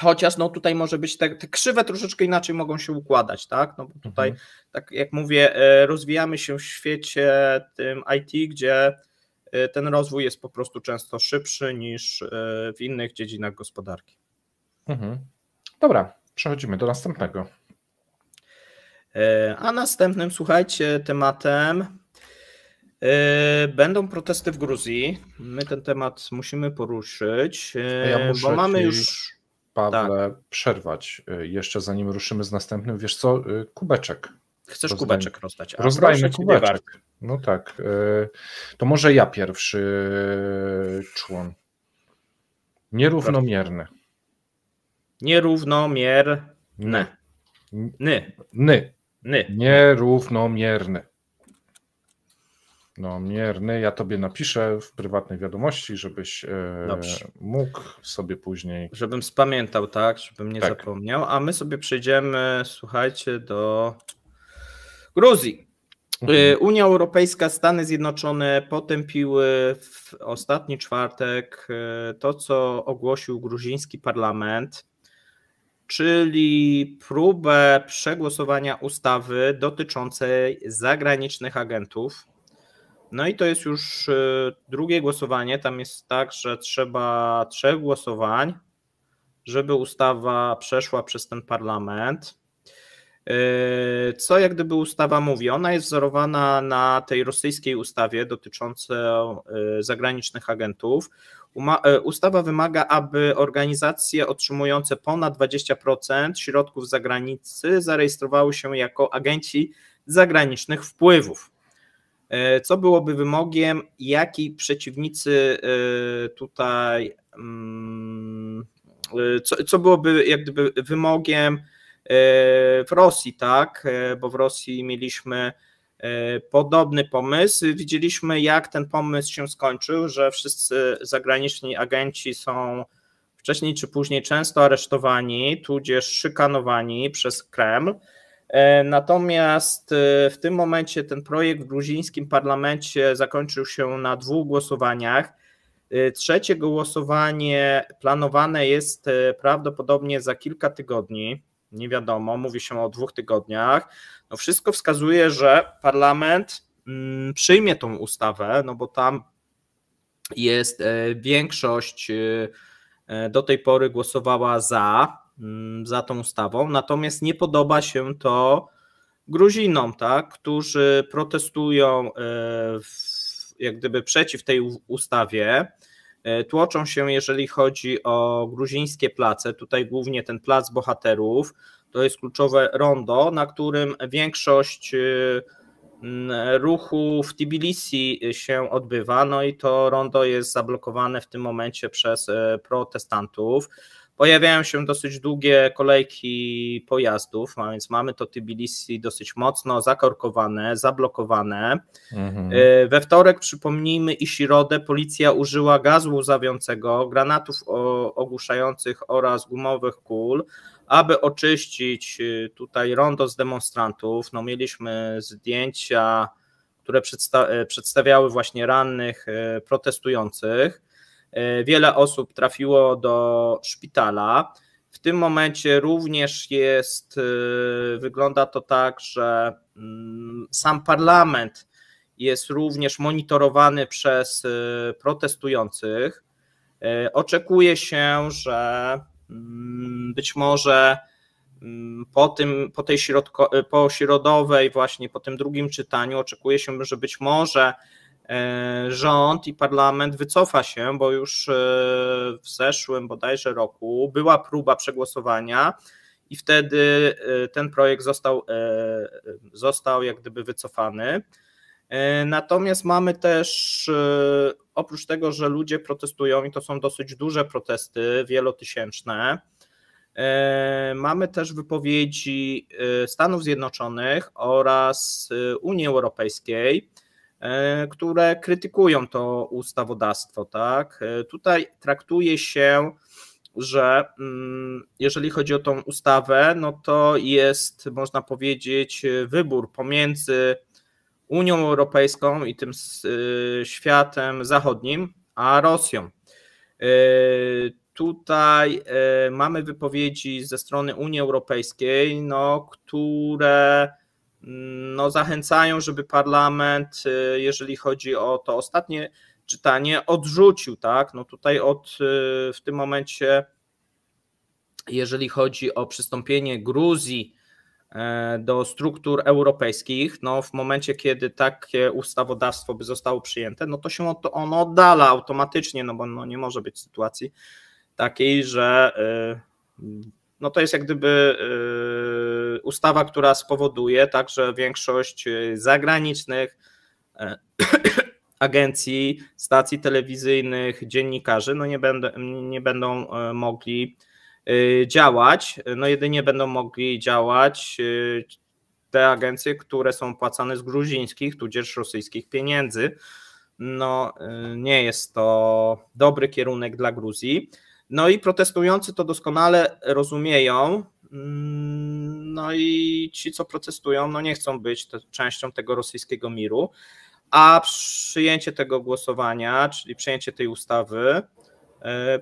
chociaż no tutaj może być te krzywe troszeczkę inaczej mogą się układać, tak? No bo tutaj, tak jak mówię, rozwijamy się w świecie tym IT, gdzie ten rozwój jest po prostu często szybszy niż w innych dziedzinach gospodarki. Dobra, przechodzimy do następnego. A następnym, słuchajcie, tematem będą protesty w Gruzji. My ten temat musimy poruszyć, Ja muszę bo mamy ci, już... Pawle, przerwać jeszcze zanim ruszymy z następnym. Wiesz co, kubeczek. Chcesz kubeczek rozdać? Rozdajmy kubeczek. No tak. To może ja pierwszy człon. Nierównomierny. Nierównomierny. Nierównomierny. No, mierny. Ja tobie napiszę w prywatnej wiadomości, żebyś mógł sobie później... Żebym spamiętał, tak? Żebym nie zapomniał. A my sobie przejdziemy, słuchajcie, do Gruzji. Unia Europejska, Stany Zjednoczone potępiły w ostatni czwartek to, co ogłosił gruziński parlament, czyli próbę przegłosowania ustawy dotyczącej zagranicznych agentów. No i to jest już drugie głosowanie. Tam jest tak, że trzeba 3 głosowań, żeby ustawa przeszła przez ten parlament. Co jak gdyby ustawa mówi? Ona jest wzorowana na tej rosyjskiej ustawie dotyczącej zagranicznych agentów. Ustawa wymaga, aby organizacje otrzymujące ponad 20% środków z zagranicy zarejestrowały się jako agenci zagranicznych wpływów. Co byłoby wymogiem, jaki przeciwnicy tutaj, co byłoby jak gdyby wymogiem w Rosji, tak? Bo w Rosji mieliśmy podobny pomysł. Widzieliśmy, jak ten pomysł się skończył, że wszyscy zagraniczni agenci są wcześniej czy później często aresztowani, tudzież szykanowani przez Kreml. Natomiast w tym momencie ten projekt w gruzińskim parlamencie zakończył się na 2 głosowaniach. Trzecie głosowanie planowane jest prawdopodobnie za kilka tygodni. Nie wiadomo, mówi się o 2 tygodniach. No wszystko wskazuje, że parlament przyjmie tą ustawę, no bo tam jest większość, do tej pory głosowała za tą ustawą, natomiast nie podoba się to Gruzinom, tak, którzy protestują jak gdyby przeciw tej ustawie, tłoczą się, jeżeli chodzi o gruzińskie place, tutaj głównie ten Plac Bohaterów, to jest kluczowe rondo, na którym większość ruchu w Tbilisi się odbywa, no i to rondo jest zablokowane w tym momencie przez protestantów. Pojawiają się dosyć długie kolejki pojazdów, a więc mamy to Tbilisi dosyć mocno zakorkowane, zablokowane. We wtorek, przypomnijmy, i środę policja użyła gazu łzawiącego, granatów ogłuszających oraz gumowych kul, aby oczyścić tutaj rondo z demonstrantów. No, mieliśmy zdjęcia, które przedstawiały właśnie rannych protestujących. Wiele osób trafiło do szpitala. W tym momencie również wygląda to tak, że sam parlament jest również monitorowany przez protestujących. Oczekuje się, że być może po środowej, właśnie po tym drugim czytaniu, oczekuje się, że być może rząd i parlament wycofa się, bo już w zeszłym bodajże roku była próba przegłosowania i wtedy ten projekt został jak gdyby wycofany. Natomiast mamy też, oprócz tego, że ludzie protestują i to są dosyć duże protesty, wielotysięczne, mamy też wypowiedzi Stanów Zjednoczonych oraz Unii Europejskiej, które krytykują to ustawodawstwo, tak? Tutaj traktuje się, że jeżeli chodzi o tą ustawę, no to jest, można powiedzieć, wybór pomiędzy Unią Europejską i tym światem zachodnim, a Rosją. Tutaj mamy wypowiedzi ze strony Unii Europejskiej, no, które zachęcają, żeby parlament, jeżeli chodzi o to ostatnie czytanie, odrzucił, tak? No tutaj w tym momencie jeżeli chodzi o przystąpienie Gruzji do struktur europejskich, no w momencie, kiedy takie ustawodawstwo by zostało przyjęte, no to się ono oddala automatycznie, no bo no nie może być sytuacji takiej, że no to jest jak gdyby ustawa, która spowoduje tak, że większość zagranicznych agencji, stacji telewizyjnych, dziennikarzy no nie będą mogli działać, no jedynie będą mogli działać te agencje, które są opłacane z gruzińskich, tudzież rosyjskich pieniędzy. No nie jest to dobry kierunek dla Gruzji. No i protestujący to doskonale rozumieją, no i ci, co protestują, no nie chcą być częścią tego rosyjskiego miru, a przyjęcie tego głosowania, czyli przyjęcie tej ustawy,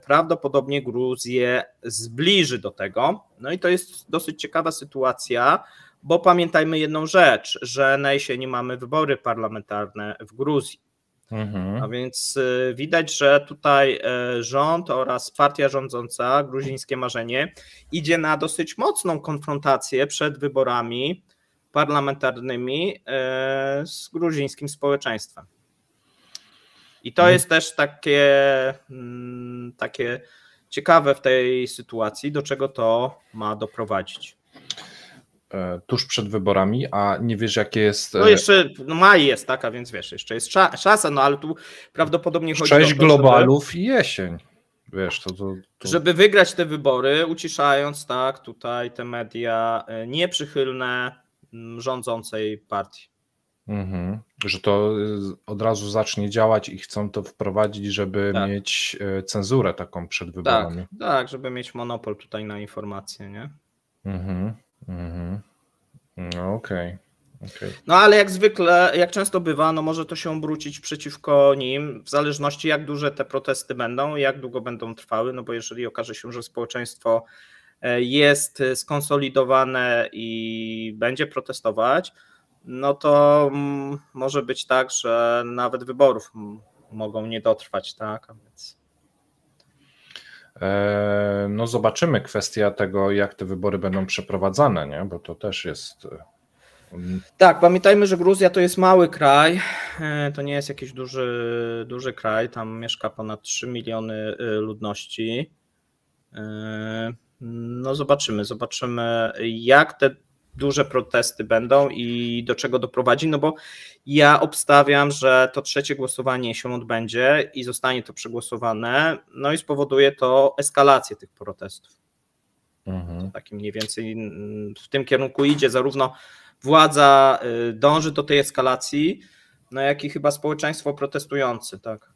prawdopodobnie Gruzję zbliży do tego. No i to jest dosyć ciekawa sytuacja, bo pamiętajmy jedną rzecz, że na jesieni mamy wybory parlamentarne w Gruzji. A więc widać, że tutaj rząd oraz partia rządząca, Gruzińskie Marzenie, idzie na dosyć mocną konfrontację przed wyborami parlamentarnymi z gruzińskim społeczeństwem. I to jest też takie ciekawe w tej sytuacji, do czego to ma doprowadzić. Tuż przed wyborami, a nie wiesz, jakie jest... No jeszcze maj jest, tak, a więc wiesz, jeszcze jest szansa, no ale tu prawdopodobnie chodzi o to, 6 globalów i jesień. Wiesz, to... Żeby wygrać te wybory, uciszając tak tutaj te media nieprzychylne rządzącej partii. Że to od razu zacznie działać i chcą to wprowadzić, żeby mieć cenzurę taką przed wyborami. Tak, żeby mieć monopol tutaj na informacje, nie? No okej. No ale jak zwykle, jak często bywa, no może to się obrócić przeciwko nim, w zależności jak duże te protesty będą i jak długo będą trwały, no bo jeżeli okaże się, że społeczeństwo jest skonsolidowane i będzie protestować, no to może być tak, że nawet wyborów mogą nie dotrwać, tak? A więc... No zobaczymy, kwestia tego, jak te wybory będą przeprowadzane, nie? Bo to też jest... Tak, pamiętajmy, że Gruzja to jest mały kraj, to nie jest jakiś duży kraj, tam mieszka ponad 3 miliony ludności. No zobaczymy, jak te duże protesty będą i do czego doprowadzi, no bo ja obstawiam, że to trzecie głosowanie się odbędzie i zostanie to przegłosowane, no i spowoduje to eskalację tych protestów. Takim mniej więcej w tym kierunku idzie, zarówno władza dąży do tej eskalacji, no jak i chyba społeczeństwo protestujące, tak.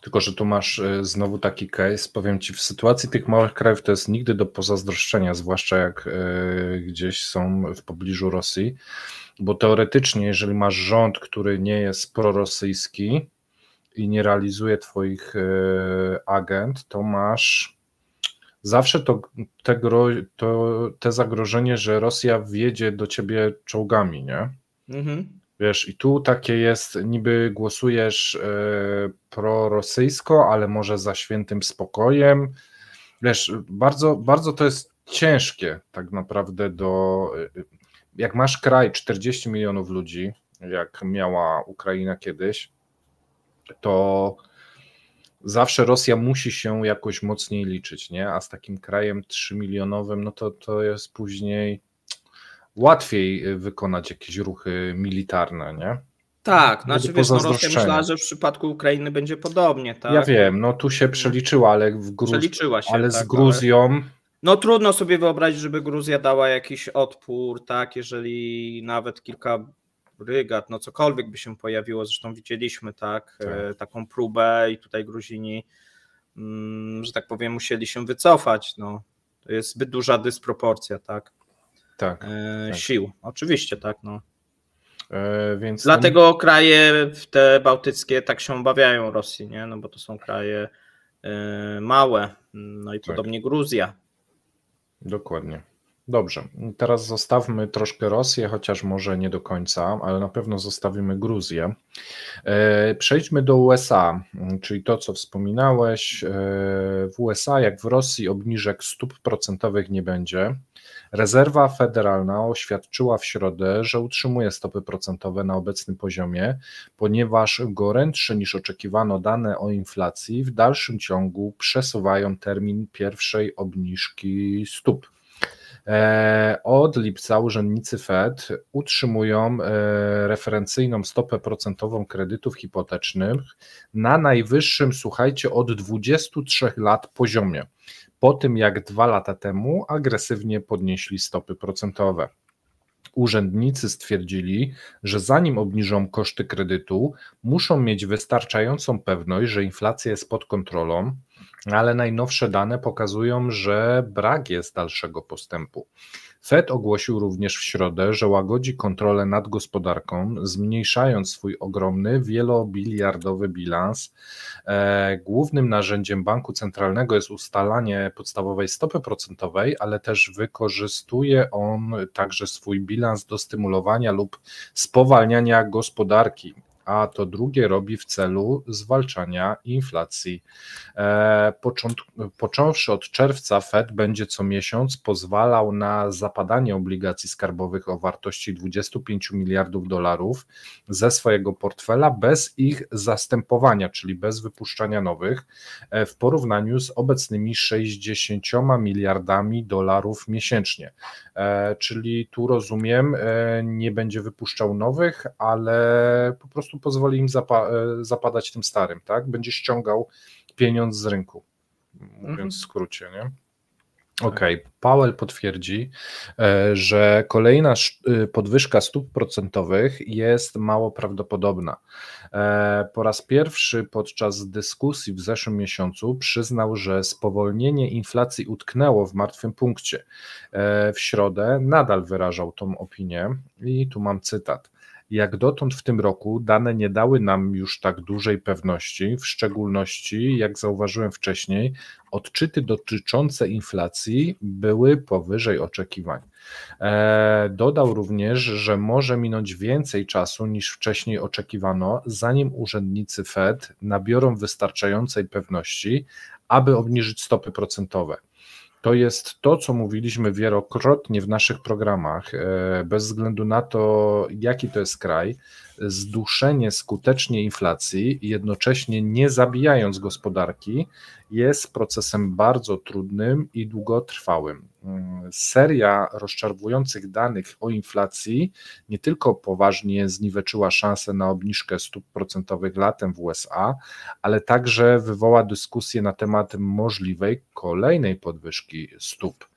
Tylko że tu masz znowu taki case, powiem Ci, w sytuacji tych małych krajów to jest nigdy do pozazdroszczenia, zwłaszcza jak gdzieś są w pobliżu Rosji, bo teoretycznie, jeżeli masz rząd, który nie jest prorosyjski i nie realizuje Twoich agend, to masz zawsze te zagrożenie, że Rosja wjedzie do Ciebie czołgami, nie? Wiesz, i tu takie jest, niby głosujesz prorosyjsko, ale może za świętym spokojem. Wiesz, bardzo, bardzo to jest ciężkie tak naprawdę jak masz kraj 40 milionów ludzi, jak miała Ukraina kiedyś, to zawsze Rosja musi się jakoś mocniej liczyć, nie? A z takim krajem 3-milionowym, no to jest później łatwiej wykonać jakieś ruchy militarne, nie? Tak, znaczy wiesz, no Rosja myślała, że w przypadku Ukrainy będzie podobnie, tak? Ja wiem, no tu się przeliczyła, ale z Gruzją... No trudno sobie wyobrazić, żeby Gruzja dała jakiś odpór, tak, jeżeli nawet kilka brygad, no cokolwiek by się pojawiło, zresztą widzieliśmy, tak. Taką próbę i tutaj Gruzini, że tak powiem, musieli się wycofać, no. To jest zbyt duża dysproporcja, tak. Tak. Sił, oczywiście, tak, no. Więc dlatego kraje te bałtyckie tak się obawiają Rosji, nie? No bo to są kraje małe, no i podobnie Gruzja. Dokładnie. Dobrze, teraz zostawmy troszkę Rosję, chociaż może nie do końca, ale na pewno zostawimy Gruzję. Przejdźmy do USA, czyli to, co wspominałeś. W USA, jak w Rosji, obniżek stóp procentowych nie będzie. Rezerwa Federalna oświadczyła w środę, że utrzymuje stopy procentowe na obecnym poziomie, ponieważ gorętsze niż oczekiwano dane o inflacji w dalszym ciągu przesuwają termin pierwszej obniżki stóp. Od lipca urzędnicy Fed utrzymują referencyjną stopę procentową kredytów hipotecznych na najwyższym, słuchajcie, od 23 lat poziomie, po tym jak 2 lata temu agresywnie podnieśli stopy procentowe. Urzędnicy stwierdzili, że zanim obniżą koszty kredytu, muszą mieć wystarczającą pewność, że inflacja jest pod kontrolą, ale najnowsze dane pokazują, że brak jest dalszego postępu. Fed ogłosił również w środę, że łagodzi kontrolę nad gospodarką, zmniejszając swój ogromny, wielobiliardowy bilans. Głównym narzędziem banku centralnego jest ustalanie podstawowej stopy procentowej, ale też wykorzystuje on także swój bilans do stymulowania lub spowalniania gospodarki, a to drugie robi w celu zwalczania inflacji. Począwszy od czerwca Fed będzie co miesiąc pozwalał na zapadanie obligacji skarbowych o wartości 25 miliardów dolarów ze swojego portfela bez ich zastępowania, czyli bez wypuszczania nowych, w porównaniu z obecnymi 60 miliardami dolarów miesięcznie. Czyli tu rozumiem, nie będzie wypuszczał nowych, ale po prostu pozwoli im zapadać tym starym, tak? Będzie ściągał pieniądz z rynku, mówiąc w skrócie, nie? Okej, Powell potwierdzi, że kolejna podwyżka stóp procentowych jest mało prawdopodobna. Po raz pierwszy podczas dyskusji w zeszłym miesiącu przyznał, że spowolnienie inflacji utknęło w martwym punkcie. W środę nadal wyrażał tą opinię i tu mam cytat. Jak dotąd w tym roku dane nie dały nam już tak dużej pewności, w szczególności, jak zauważyłem wcześniej, odczyty dotyczące inflacji były powyżej oczekiwań. Dodał również, że może minąć więcej czasu niż wcześniej oczekiwano, zanim urzędnicy Fed nabiorą wystarczającej pewności, aby obniżyć stopy procentowe. To jest to, co mówiliśmy wielokrotnie w naszych programach, bez względu na to, jaki to jest kraj, zduszenie skutecznie inflacji, jednocześnie nie zabijając gospodarki, jest procesem bardzo trudnym i długotrwałym. Seria rozczarowujących danych o inflacji nie tylko poważnie zniweczyła szansę na obniżkę stóp procentowych latem w USA, ale także wywoła dyskusję na temat możliwej kolejnej podwyżki stóp.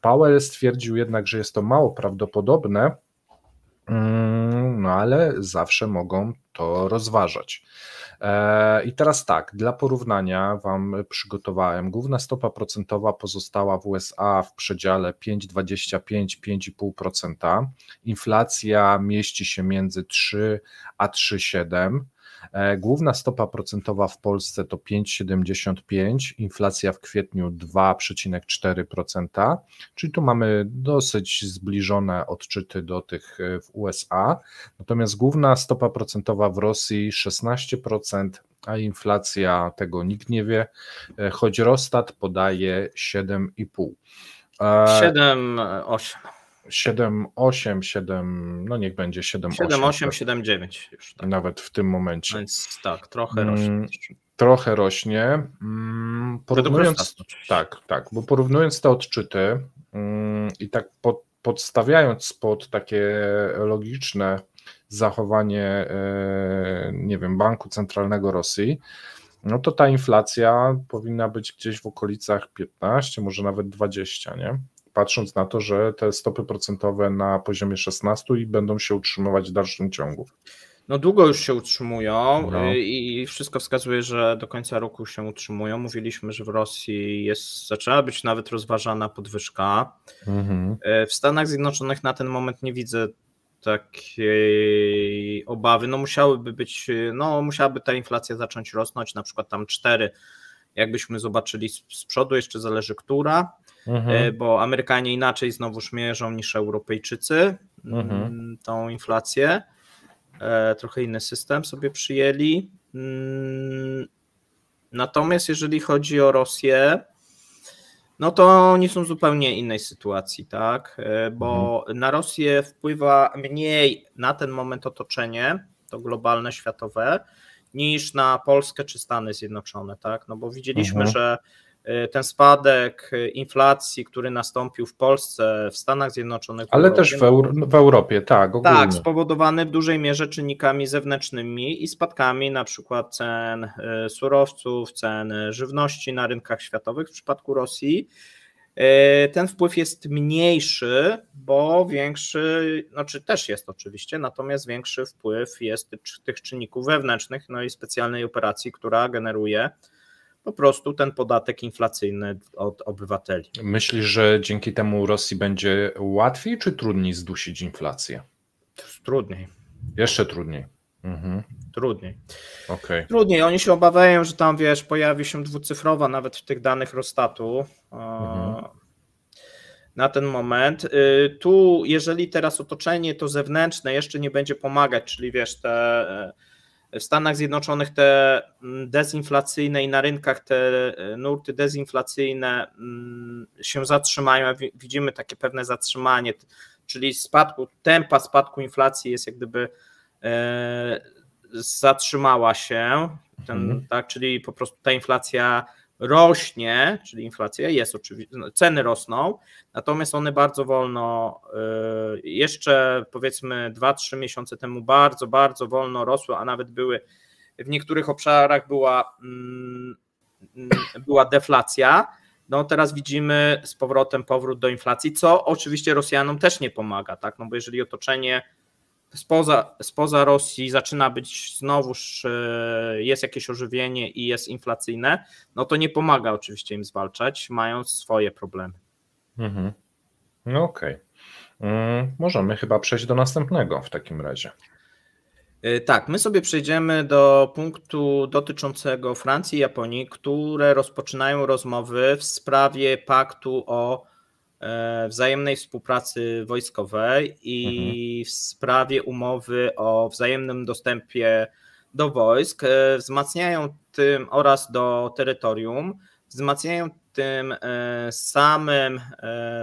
Powell stwierdził jednak, że jest to mało prawdopodobne, no ale zawsze mogą to rozważać. I teraz tak, dla porównania Wam przygotowałem, główna stopa procentowa pozostała w USA w przedziale 5,25–5,5%, inflacja mieści się między 3 a 3,7%, główna stopa procentowa w Polsce to 5,75%, inflacja w kwietniu 2,4%, czyli tu mamy dosyć zbliżone odczyty do tych w USA, natomiast główna stopa procentowa w Rosji 16%, a inflacja tego nikt nie wie, choć Eurostat podaje 7,5%. 7,8. 7,8, 7, no niech będzie 7,8. 7,8, 7,9 już. Tak. Nawet w tym momencie. Więc tak, trochę rośnie. Trochę rośnie. Porównując, tak, bo porównując te odczyty i tak podstawiając pod takie logiczne zachowanie, nie wiem, Banku Centralnego Rosji, no to ta inflacja powinna być gdzieś w okolicach 15, może nawet 20, nie? Patrząc na to, że te stopy procentowe na poziomie 16 i będą się utrzymywać w dalszym ciągu. No długo już się utrzymują i wszystko wskazuje, że do końca roku się utrzymują. Mówiliśmy, że w Rosji zaczęła być nawet rozważana podwyżka. W Stanach Zjednoczonych na ten moment nie widzę takiej obawy. Musiałaby ta inflacja zacząć rosnąć, na przykład tam 4, jakbyśmy zobaczyli z przodu, jeszcze zależy która. bo Amerykanie inaczej znowuż mierzą niż Europejczycy tą inflację. Trochę inny system sobie przyjęli. Natomiast jeżeli chodzi o Rosję, no to oni są w zupełnie innej sytuacji, tak? Bo na Rosję wpływa mniej na ten moment otoczenie, to globalne, światowe, niż na Polskę czy Stany Zjednoczone, tak? No bo widzieliśmy, że ten spadek inflacji, który nastąpił w Polsce, w Stanach Zjednoczonych, ale też w Europie, tak, ogólnie. Tak, spowodowany w dużej mierze czynnikami zewnętrznymi i spadkami na przykład cen surowców, cen żywności na rynkach światowych w przypadku Rosji. Ten wpływ jest mniejszy, bo większy, znaczy też jest oczywiście, natomiast większy wpływ jest tych czynników wewnętrznych, no i specjalnej operacji, która generuje po prostu ten podatek inflacyjny od obywateli. Myślisz, że dzięki temu Rosji będzie łatwiej czy trudniej zdusić inflację? Trudniej. Jeszcze trudniej. Trudniej. Okay. Trudniej. Oni się obawiają, że tam, wiesz, pojawi się dwucyfrowa nawet w tych danych Roστatu na ten moment. Tu, jeżeli teraz otoczenie to zewnętrzne jeszcze nie będzie pomagać, czyli wiesz, w Stanach Zjednoczonych te dezinflacyjne i na rynkach te nurty dezinflacyjne się zatrzymają, widzimy takie pewne zatrzymanie, czyli tempa spadku inflacji jest jak gdyby zatrzymała się, tak, czyli po prostu ta inflacja rośnie, czyli inflacja jest oczywiście, ceny rosną, natomiast one bardzo wolno, jeszcze powiedzmy 2-3 miesiące temu bardzo, bardzo wolno rosły, a nawet były w niektórych obszarach była deflacja. No teraz widzimy z powrotem powrót do inflacji, co oczywiście Rosjanom też nie pomaga, tak? No bo jeżeli otoczenie spoza Rosji zaczyna być znowuż, jest jakieś ożywienie i jest inflacyjne, no to nie pomaga oczywiście im zwalczać, mają swoje problemy. No okej. Możemy chyba przejść do następnego w takim razie. Tak, my sobie przejdziemy do punktu dotyczącego Francji i Japonii, które rozpoczynają rozmowy w sprawie paktu o wzajemnej współpracy wojskowej i w sprawie umowy o wzajemnym dostępie do wojsk, wzmacniają tym oraz do terytorium, wzmacniają tym samym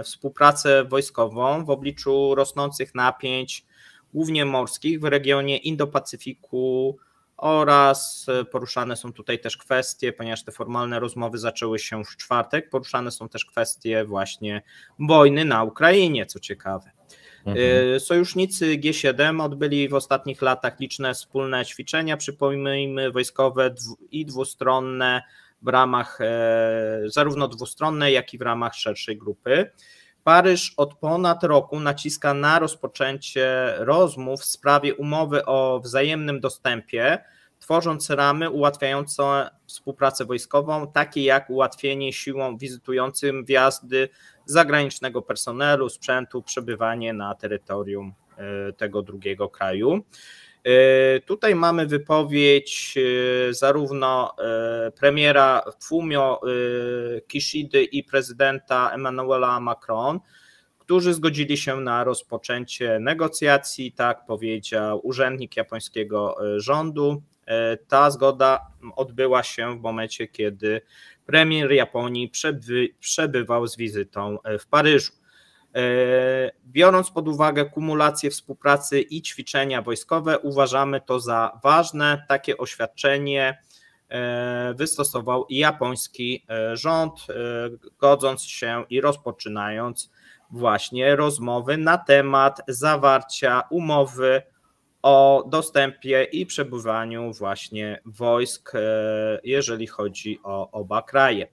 współpracę wojskową w obliczu rosnących napięć, głównie morskich w regionie Indo-Pacyfiku oraz poruszane są tutaj też kwestie, ponieważ te formalne rozmowy zaczęły się w czwartek, poruszane są też kwestie właśnie wojny na Ukrainie, co ciekawe. Sojusznicy G7 odbyli w ostatnich latach liczne wspólne ćwiczenia, przypomnijmy, wojskowe i dwustronne w ramach zarówno dwustronnej, jak i w ramach szerszej grupy. Paryż od ponad roku naciska na rozpoczęcie rozmów w sprawie umowy o wzajemnym dostępie, tworząc ramy ułatwiające współpracę wojskową, takie jak ułatwienie siłom wizytującym wjazdy zagranicznego personelu, sprzętu, przebywanie na terytorium tego drugiego kraju. Tutaj mamy wypowiedź zarówno premiera Fumio Kishidy i prezydenta Emmanuela Macron, którzy zgodzili się na rozpoczęcie negocjacji, tak powiedział urzędnik japońskiego rządu. Ta zgoda odbyła się w momencie, kiedy premier Japonii przebywał z wizytą w Paryżu. Biorąc pod uwagę kumulację współpracy i ćwiczenia wojskowe, uważamy to za ważne. Takie oświadczenie wystosował japoński rząd, godząc się i rozpoczynając właśnie rozmowy na temat zawarcia umowy o dostępie i przebywaniu właśnie wojsk, jeżeli chodzi o oba kraje.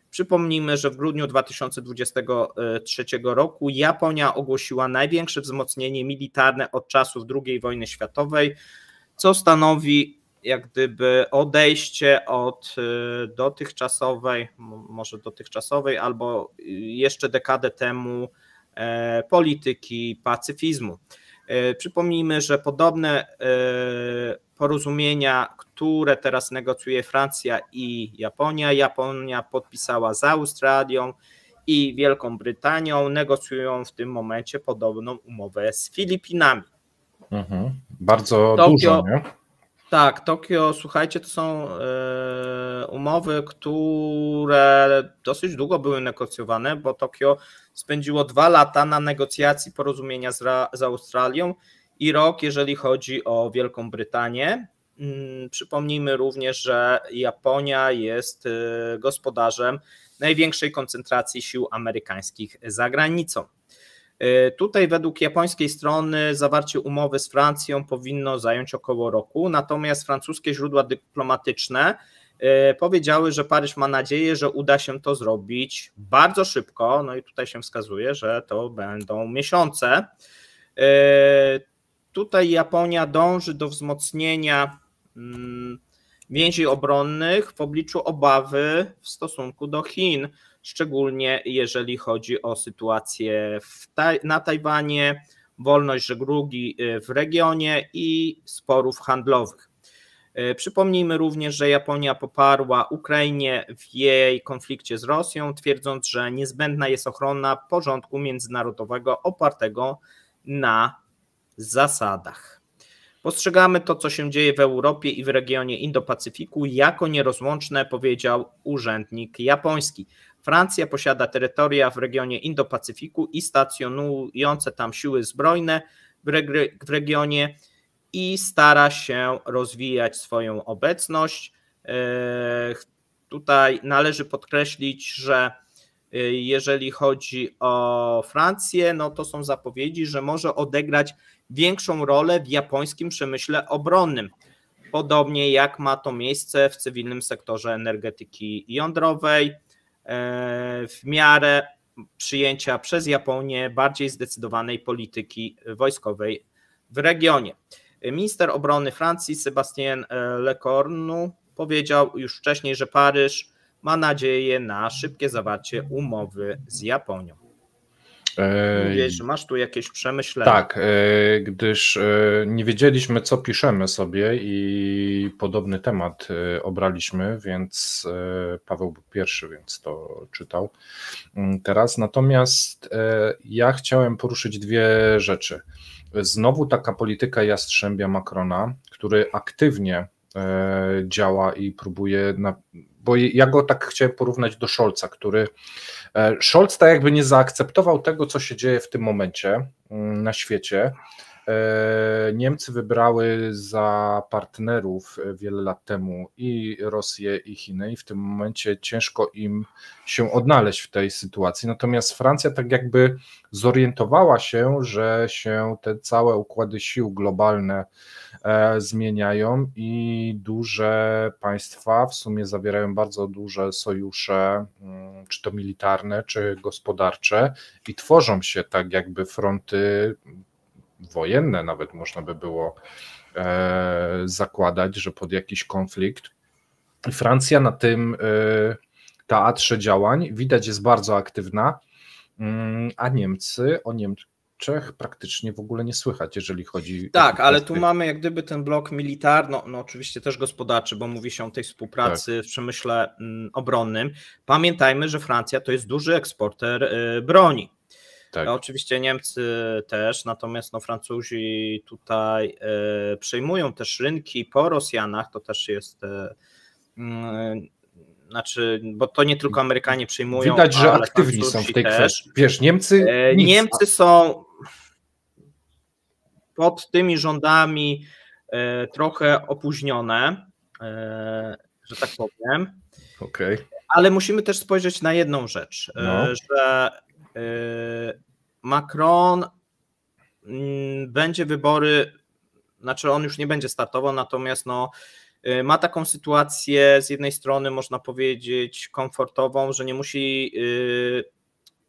Przypomnijmy, że w grudniu 2023 roku Japonia ogłosiła największe wzmocnienie militarne od czasów II wojny światowej, co stanowi jak gdyby odejście od dotychczasowej albo jeszcze dekadę temu polityki pacyfizmu. Przypomnijmy, że podobne porozumienia, które teraz negocjuje Francja i Japonia, Japonia podpisała z Australią i Wielką Brytanią negocjują w tym momencie podobną umowę z Filipinami. Bardzo dużo, nie? Tak, Tokio, słuchajcie, to są umowy, które dosyć długo były negocjowane, bo Tokio spędziło 2 lata na negocjacji porozumienia z Australią i rok, jeżeli chodzi o Wielką Brytanię. Przypomnijmy również, że Japonia jest gospodarzem największej koncentracji sił amerykańskich za granicą. Tutaj według japońskiej strony zawarcie umowy z Francją powinno zająć około roku, natomiast francuskie źródła dyplomatyczne powiedziały, że Paryż ma nadzieję, że uda się to zrobić bardzo szybko, no i tutaj się wskazuje, że to będą miesiące. Tutaj Japonia dąży do wzmocnienia więzi obronnych w obliczu obawy w stosunku do Chin, szczególnie jeżeli chodzi o sytuację na Tajwanie, wolność żeglugi w regionie i sporów handlowych. Przypomnijmy również, że Japonia poparła Ukrainie w jej konflikcie z Rosją, twierdząc, że niezbędna jest ochrona porządku międzynarodowego opartego na zasadach. Postrzegamy to, co się dzieje w Europie i w regionie Indo-Pacyfiku jako nierozłączne, powiedział urzędnik japoński. Francja posiada terytoria w regionie Indo-Pacyfiku i stacjonujące tam siły zbrojne w regionie i stara się rozwijać swoją obecność. Tutaj należy podkreślić, że jeżeli chodzi o Francję, no to są zapowiedzi, że może odegrać większą rolę w japońskim przemyśle obronnym, podobnie jak ma to miejsce w cywilnym sektorze energetyki jądrowej, w miarę przyjęcia przez Japonię bardziej zdecydowanej polityki wojskowej w regionie. Minister obrony Francji Sébastien Lecornu powiedział już wcześniej, że Paryż ma nadzieję na szybkie zawarcie umowy z Japonią. Mówiłeś, że masz tu jakieś przemyślenia. Tak, gdyż nie wiedzieliśmy, co piszemy sobie i podobny temat obraliśmy, więc Paweł był pierwszy, więc to czytał teraz. Natomiast ja chciałem poruszyć 2 rzeczy. Znowu taka polityka jastrzębia Macrona, który aktywnie działa i próbuje, bo ja go tak chciałem porównać do Scholza, który Scholz tak jakby nie zaakceptował tego, co się dzieje w tym momencie na świecie. Niemcy wybrały za partnerów wiele lat temu i Rosję, i Chiny, i w tym momencie ciężko im się odnaleźć w tej sytuacji. Natomiast Francja tak jakby zorientowała się, że się te całe układy sił globalne zmieniają i duże państwa w sumie zawierają bardzo duże sojusze, czy to militarne, czy gospodarcze, i tworzą się tak jakby fronty wojenne, nawet można by było zakładać, że pod jakiś konflikt. Francja na tym teatrze działań widać jest bardzo aktywna, a Niemcy, o Niemczech praktycznie w ogóle nie słychać, jeżeli chodzi Tak, ale tu mamy jak gdyby ten blok militarny, no oczywiście też gospodarczy, bo mówi się o tej współpracy w przemyśle obronnym. Pamiętajmy, że Francja to jest duży eksporter broni. Tak. Oczywiście Niemcy też, natomiast no Francuzi tutaj przejmują też rynki po Rosjanach, to też jest, znaczy, bo to nie tylko Amerykanie przejmują, widać, że aktywni są w tej kwestii. Wiesz, Niemcy są pod tymi rządami trochę opóźnione, że tak powiem. Okay. Ale musimy też spojrzeć na jedną rzecz, że Macron będzie wybory, znaczy on już nie będzie startował, natomiast no, ma taką sytuację z jednej strony można powiedzieć komfortową, że nie musi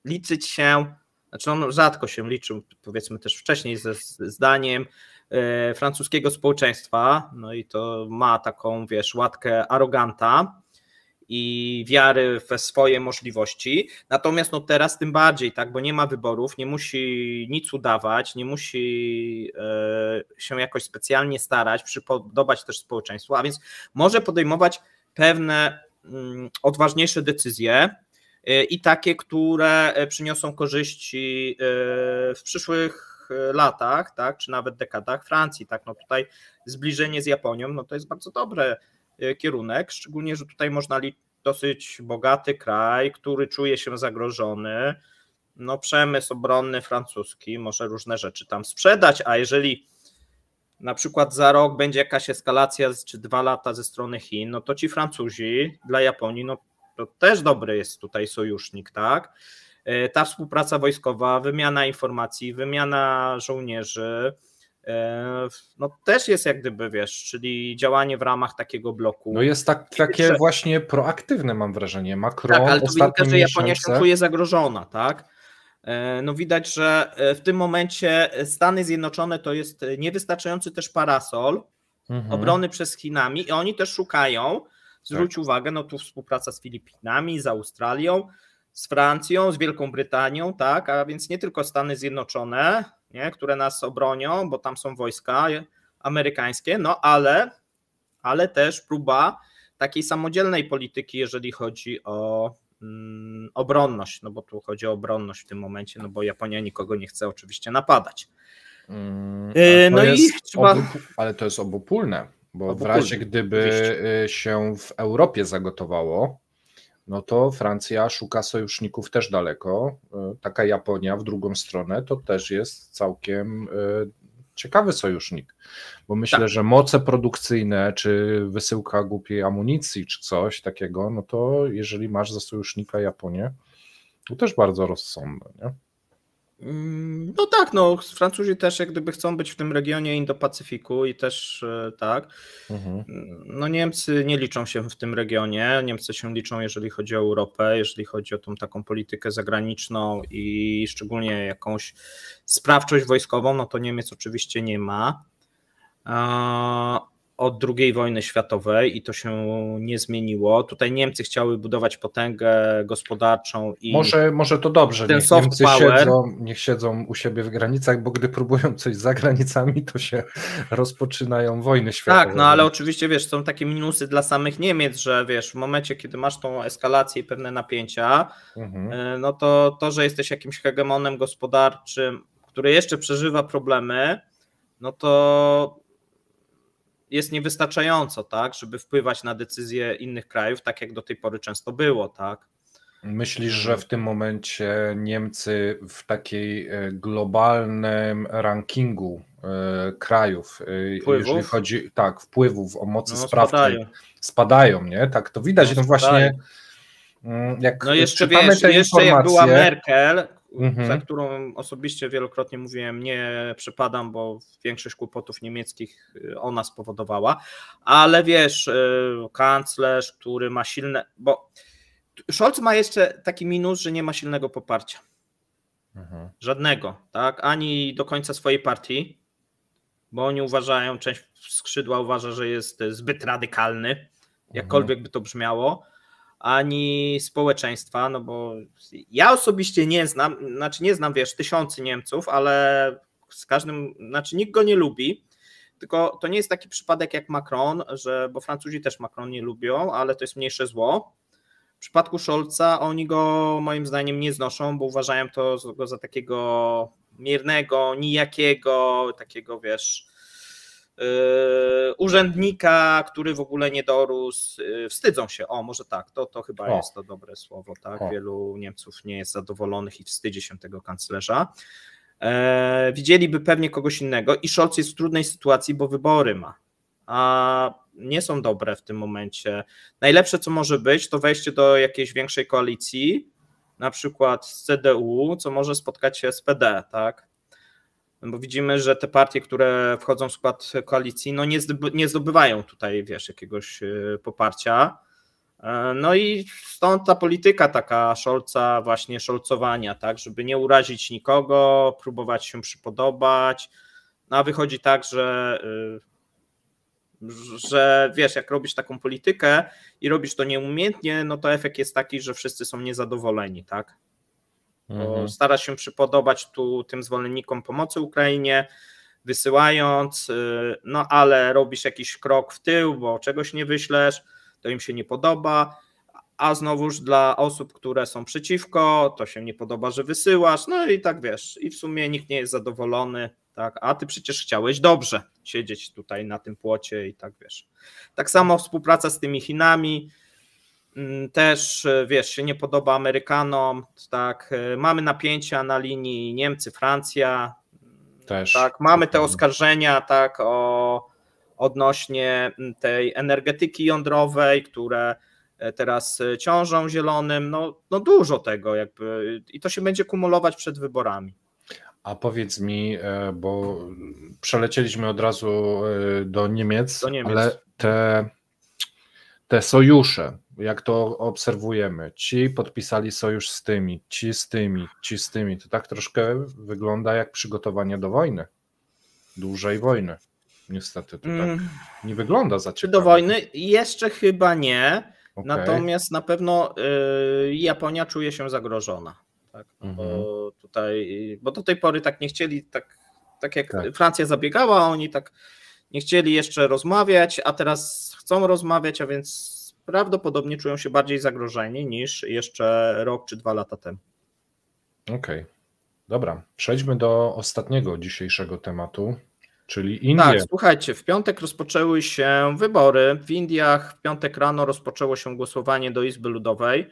liczyć się, znaczy on rzadko się liczył, powiedzmy też wcześniej ze zdaniem francuskiego społeczeństwa, no i to ma taką, wiesz, łatkę aroganta i wiary we swoje możliwości, natomiast no teraz tym bardziej, tak, bo nie ma wyborów, nie musi nic udawać, nie musi się jakoś specjalnie starać, przypodobać też społeczeństwu, a więc może podejmować pewne odważniejsze decyzje, i takie, które przyniosą korzyści w przyszłych latach, tak, czy nawet dekadach Francji, tak, no tutaj zbliżenie z Japonią, no to jest bardzo dobry kierunek, szczególnie, że tutaj można liczyć dosyć bogaty kraj, który czuje się zagrożony, no przemysł obronny francuski może różne rzeczy tam sprzedać, a jeżeli na przykład za rok będzie jakaś eskalacja, czy 2 lata ze strony Chin, no to ci Francuzi dla Japonii, no to też dobry jest tutaj sojusznik, tak? Ta współpraca wojskowa, wymiana informacji, wymiana żołnierzy, no też jest jak gdyby, wiesz, czyli działanie w ramach takiego bloku. No jest takie właśnie proaktywne, mam wrażenie. Macron tak, ale to wynika, że Japonia miesiące... się czuje zagrożona, tak? No widać, że w tym momencie Stany Zjednoczone to jest niewystarczający też parasol obrony przez Chinami i oni też szukają, zwróć uwagę, no tu współpraca z Filipinami, z Australią, z Francją, z Wielką Brytanią, tak, a więc nie tylko Stany Zjednoczone, nie, które nas obronią, bo tam są wojska amerykańskie, no ale też próba takiej samodzielnej polityki, jeżeli chodzi o obronność, no bo tu chodzi o obronność w tym momencie, no bo Japonia nikogo nie chce oczywiście napadać. No i trzeba... Ale to jest obopólne, bo w razie gdyby się w Europie zagotowało, no to Francja szuka sojuszników też daleko. Taka Japonia w drugą stronę to też jest całkiem ciekawy sojusznik, bo myślę, że moce produkcyjne, czy wysyłka głupiej amunicji, czy coś takiego, no to jeżeli masz za sojusznika Japonię, to też bardzo rozsądne, nie? No tak, no Francuzi też jak gdyby chcą być w tym regionie Indo-Pacyfiku i też tak, no Niemcy nie liczą się w tym regionie, Niemcy się liczą jeżeli chodzi o Europę, jeżeli chodzi o tą taką politykę zagraniczną i szczególnie jakąś sprawczość wojskową, no to Niemiec oczywiście nie ma od II wojny światowej i to się nie zmieniło. Tutaj Niemcy chciały budować potęgę gospodarczą i może to dobrze, ten niech Niemcy niech siedzą u siebie w granicach, bo gdy próbują coś za granicami, to się rozpoczynają wojny światowe. Tak, no ale oczywiście wiesz, są takie minusy dla samych Niemiec, że wiesz, w momencie, kiedy masz tą eskalację i pewne napięcia, no to, że jesteś jakimś hegemonem gospodarczym, który jeszcze przeżywa problemy, no to jest niewystarczająco, tak, żeby wpływać na decyzje innych krajów, tak jak do tej pory często było, tak. Myślisz, że w tym momencie Niemcy w takiej globalnym rankingu krajów, jeżeli chodzi, tak, wpływów o mocy sprawczej, spadają, nie? Tak, to widać, no właśnie jak no jeszcze czytamy wiesz, te jeszcze jak była Merkel, za Mhm. którą osobiście wielokrotnie mówiłem, nie przypadam, bo większość kłopotów niemieckich ona spowodowała, ale wiesz, kanclerz, który ma silne, bo Scholz ma jeszcze taki minus, że nie ma silnego poparcia. Żadnego, tak? Ani do końca swojej partii, bo oni uważają, część skrzydła uważa, że jest zbyt radykalny, jakkolwiek by to brzmiało, ani społeczeństwa, no bo ja osobiście nie znam, wiesz, tysiące Niemców, ale z każdym, znaczy nikt go nie lubi, tylko to nie jest taki przypadek jak Macron, bo Francuzi też Macron nie lubią, ale to jest mniejsze zło. W przypadku Scholza oni go moim zdaniem nie znoszą, bo uważają go za takiego miernego, nijakiego, takiego wiesz, urzędnika, który w ogóle nie dorósł, wstydzą się, może tak, to chyba jest to dobre słowo, tak, wielu Niemców nie jest zadowolonych i wstydzi się tego kanclerza. Widzieliby pewnie kogoś innego i Scholz jest w trudnej sytuacji, bo wybory ma, a nie są dobre w tym momencie. Najlepsze, co może być, to wejście do jakiejś większej koalicji, na przykład z CDU, co może spotkać się z PD, tak? Bo widzimy, że te partie, które wchodzą w skład koalicji, no nie zdobywają tutaj, wiesz, jakiegoś poparcia. No i stąd ta polityka taka Scholza, właśnie szolcowania, tak, żeby nie urazić nikogo, próbować się przypodobać. No a wychodzi tak, że wiesz, jak robisz taką politykę i robisz to nieumiejętnie, no to efekt jest taki, że wszyscy są niezadowoleni, tak? Bo starasz się przypodobać tym zwolennikom pomocy Ukrainie, wysyłając, no ale robisz jakiś krok w tył, bo czegoś nie wyślesz, to im się nie podoba, a znowuż dla osób, które są przeciwko, to się nie podoba, że wysyłasz, no i tak wiesz, i w sumie nikt nie jest zadowolony, tak, a ty przecież chciałeś dobrze siedzieć tutaj na tym płocie i tak wiesz. Tak samo współpraca z tymi Chinami, też wiesz, się nie podoba Amerykanom, tak, mamy napięcia na linii Niemcy, Francja, też. Tak, mamy te oskarżenia, tak, odnośnie tej energetyki jądrowej, które teraz ciążą zielonym, no dużo tego jakby i to się będzie kumulować przed wyborami. A powiedz mi, bo przelecieliśmy od razu do Niemiec, ale te sojusze, jak to obserwujemy, ci podpisali sojusz z tymi, ci z tymi, ci z tymi, to tak troszkę wygląda jak przygotowanie do wojny, dużej wojny. Niestety to tak nie wygląda za ciekawie. Do wojny jeszcze chyba nie, natomiast na pewno Japonia czuje się zagrożona. Tak? Bo do tej pory tak nie chcieli, tak jak Francja zabiegała, oni tak nie chcieli jeszcze rozmawiać, a teraz chcą rozmawiać, a więc prawdopodobnie czują się bardziej zagrożeni niż jeszcze rok czy 2 lata temu. Okej. Dobra, przejdźmy do ostatniego dzisiejszego tematu, czyli Indie. Tak, słuchajcie, w piątek rozpoczęły się wybory w Indiach, w piątek rano rozpoczęło się głosowanie do Izby Ludowej.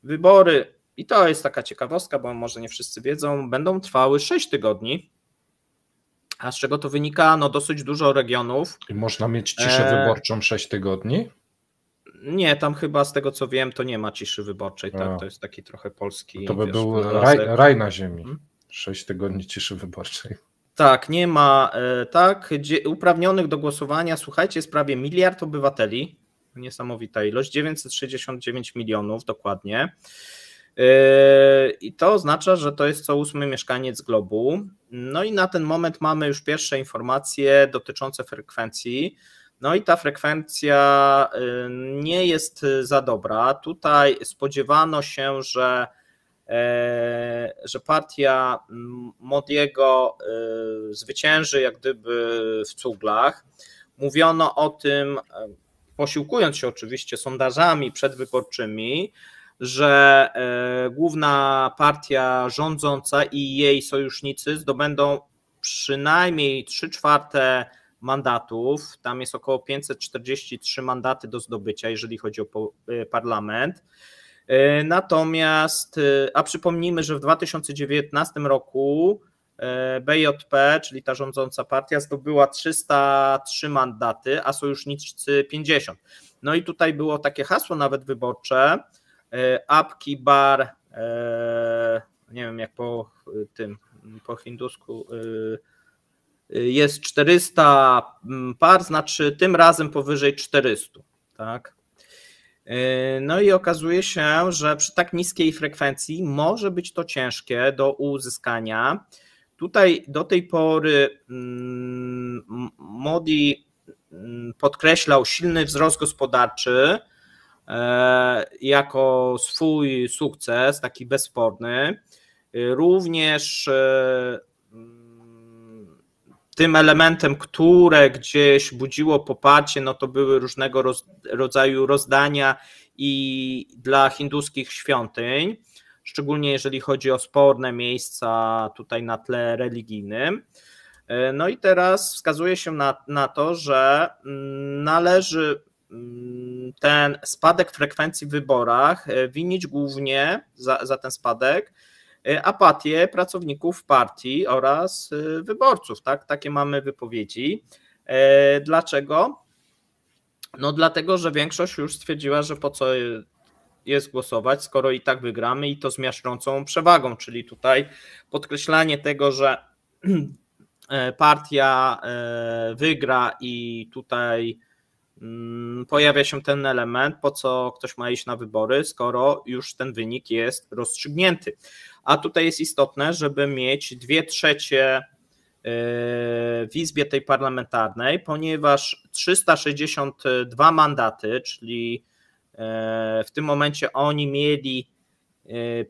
Wybory, i to jest taka ciekawostka, bo może nie wszyscy wiedzą, będą trwały 6 tygodni. A z czego to wynika? No dosyć dużo regionów. I można mieć ciszę wyborczą 6 tygodni? Nie, tam chyba z tego co wiem, to nie ma ciszy wyborczej, tak? To jest taki trochę polski. To by był raj na ziemi. 6 tygodni ciszy wyborczej. Tak, nie ma, tak, uprawnionych do głosowania, słuchajcie, jest prawie 1 miliard obywateli, niesamowita ilość, 969 milionów dokładnie. I to oznacza, że to jest co 8 mieszkaniec globu. No i na ten moment mamy już pierwsze informacje dotyczące frekwencji. No i ta frekwencja nie jest za dobra. Tutaj spodziewano się, że partia Modiego zwycięży jak gdyby w cuglach. Mówiono o tym, posiłkując się oczywiście sondażami przedwyborczymi, że główna partia rządząca i jej sojusznicy zdobędą przynajmniej 3/4 mandatów. Tam jest około 543 mandaty do zdobycia, jeżeli chodzi o parlament. Natomiast, a przypomnijmy, że w 2019 roku BJP, czyli ta rządząca partia, zdobyła 303 mandaty, a sojusznicy 50. No i tutaj było takie hasło nawet wyborcze, Abki Bar, nie wiem jak po hindusku jest 400 par, znaczy tym razem powyżej 400, tak? No i okazuje się, że przy tak niskiej frekwencji może być to ciężkie do uzyskania. Tutaj do tej pory Modi podkreślał silny wzrost gospodarczy jako swój sukces, taki bezsporny. Również tym elementem, które gdzieś budziło poparcie, no to były różnego rodzaju rozdania i dla hinduskich świątyń, szczególnie jeżeli chodzi o sporne miejsca tutaj na tle religijnym. No i teraz wskazuje się na to, że należy ten spadek frekwencji w wyborach winić głównie za ten spadek apatię pracowników partii oraz wyborców. Tak? Takie mamy wypowiedzi. Dlaczego? No dlatego, że większość już stwierdziła, że po co jest głosować, skoro i tak wygramy i to z miażdżącą przewagą, czyli tutaj podkreślanie tego, że partia wygra i tutaj pojawia się ten element, po co ktoś ma iść na wybory, skoro już ten wynik jest rozstrzygnięty. A tutaj jest istotne, żeby mieć 2/3 w Izbie tej parlamentarnej, ponieważ 362 mandaty, czyli w tym momencie oni mieli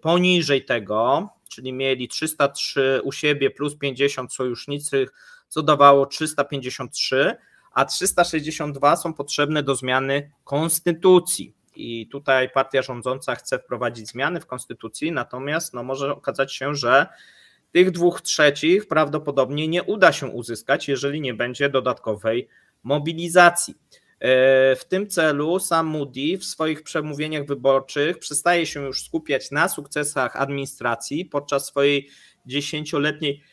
poniżej tego, czyli mieli 303 u siebie plus 50 sojusznicy, co dawało 353, a 362 są potrzebne do zmiany konstytucji. i tutaj partia rządząca chce wprowadzić zmiany w konstytucji, natomiast może okazać się, że tych 2/3 prawdopodobnie nie uda się uzyskać, jeżeli nie będzie dodatkowej mobilizacji. W tym celu sam Moody w swoich przemówieniach wyborczych przestaje się już skupiać na sukcesach administracji podczas swojej 10-letniej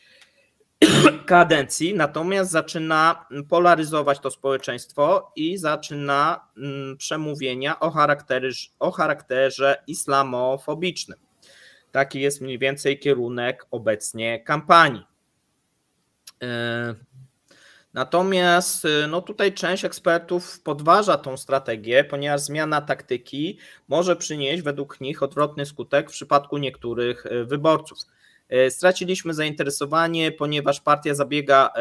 kadencji, natomiast zaczyna polaryzować to społeczeństwo i zaczyna przemówienia o charakterze islamofobicznym. Taki jest mniej więcej kierunek obecnie kampanii. Natomiast tutaj część ekspertów podważa tą strategię, ponieważ zmiana taktyki może przynieść według nich odwrotny skutek w przypadku niektórych wyborców. Straciliśmy zainteresowanie, ponieważ partia zabiega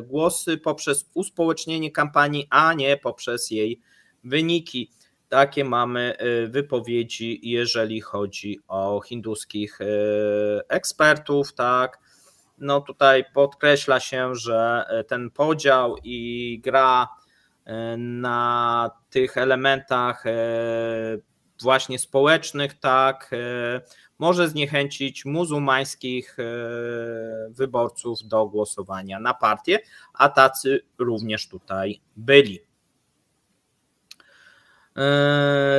głosy poprzez uspołecznienie kampanii, a nie poprzez jej wyniki. Takie mamy wypowiedzi, jeżeli chodzi o hinduskich ekspertów, tak. Tutaj podkreśla się, że ten podział i gra na tych elementach właśnie społecznych, tak, może zniechęcić muzułmańskich wyborców do głosowania na partię, a tacy również tutaj byli.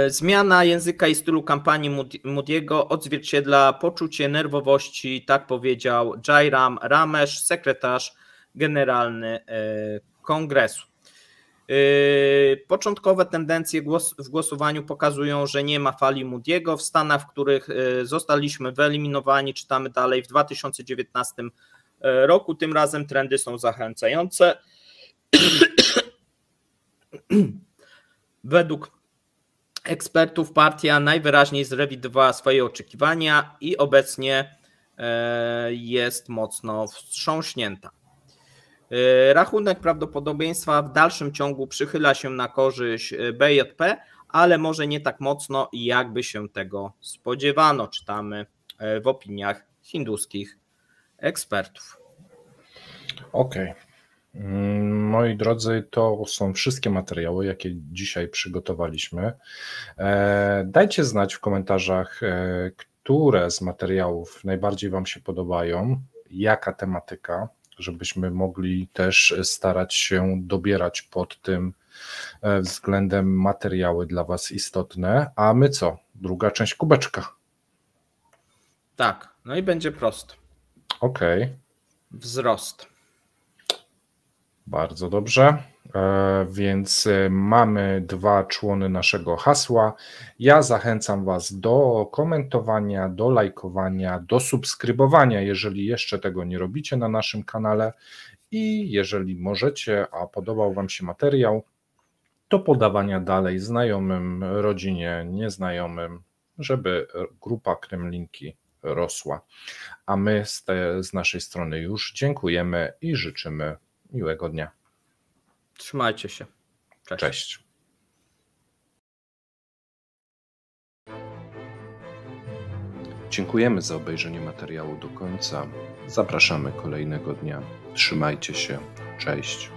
Zmiana języka i stylu kampanii Moody'ego odzwierciedla poczucie nerwowości, tak powiedział Jairam Ramesh, sekretarz generalny Kongresu. Początkowe tendencje w głosowaniu pokazują, że nie ma fali Moody'ego. W Stanach, w których zostaliśmy wyeliminowani, czytamy dalej, w 2019 roku, tym razem trendy są zachęcające. Według ekspertów partia najwyraźniej zrewidowała swoje oczekiwania i obecnie jest mocno wstrząśnięta. Rachunek prawdopodobieństwa w dalszym ciągu przychyla się na korzyść BJP, ale może nie tak mocno, jakby się tego spodziewano, czytamy w opiniach hinduskich ekspertów. Okej. Moi drodzy, to są wszystkie materiały, jakie dzisiaj przygotowaliśmy. Dajcie znać w komentarzach, które z materiałów najbardziej Wam się podobają, jaka tematyka, żebyśmy mogli też starać się dobierać pod tym względem materiały dla Was istotne. A my co? Druga część kubeczka. Tak, i będzie prosto. Okej. Wzrost. Bardzo dobrze, więc mamy 2 człony naszego hasła. Ja zachęcam Was do komentowania, do lajkowania, do subskrybowania, jeżeli jeszcze tego nie robicie na naszym kanale i jeżeli możecie, a podobał Wam się materiał, to podawania dalej znajomym, rodzinie, nieznajomym, żeby grupa Kremlinki rosła. A my z naszej strony już dziękujemy i życzymy miłego dnia. Trzymajcie się. Cześć. Cześć. Dziękujemy za obejrzenie materiału do końca. Zapraszamy kolejnego dnia. Trzymajcie się. Cześć.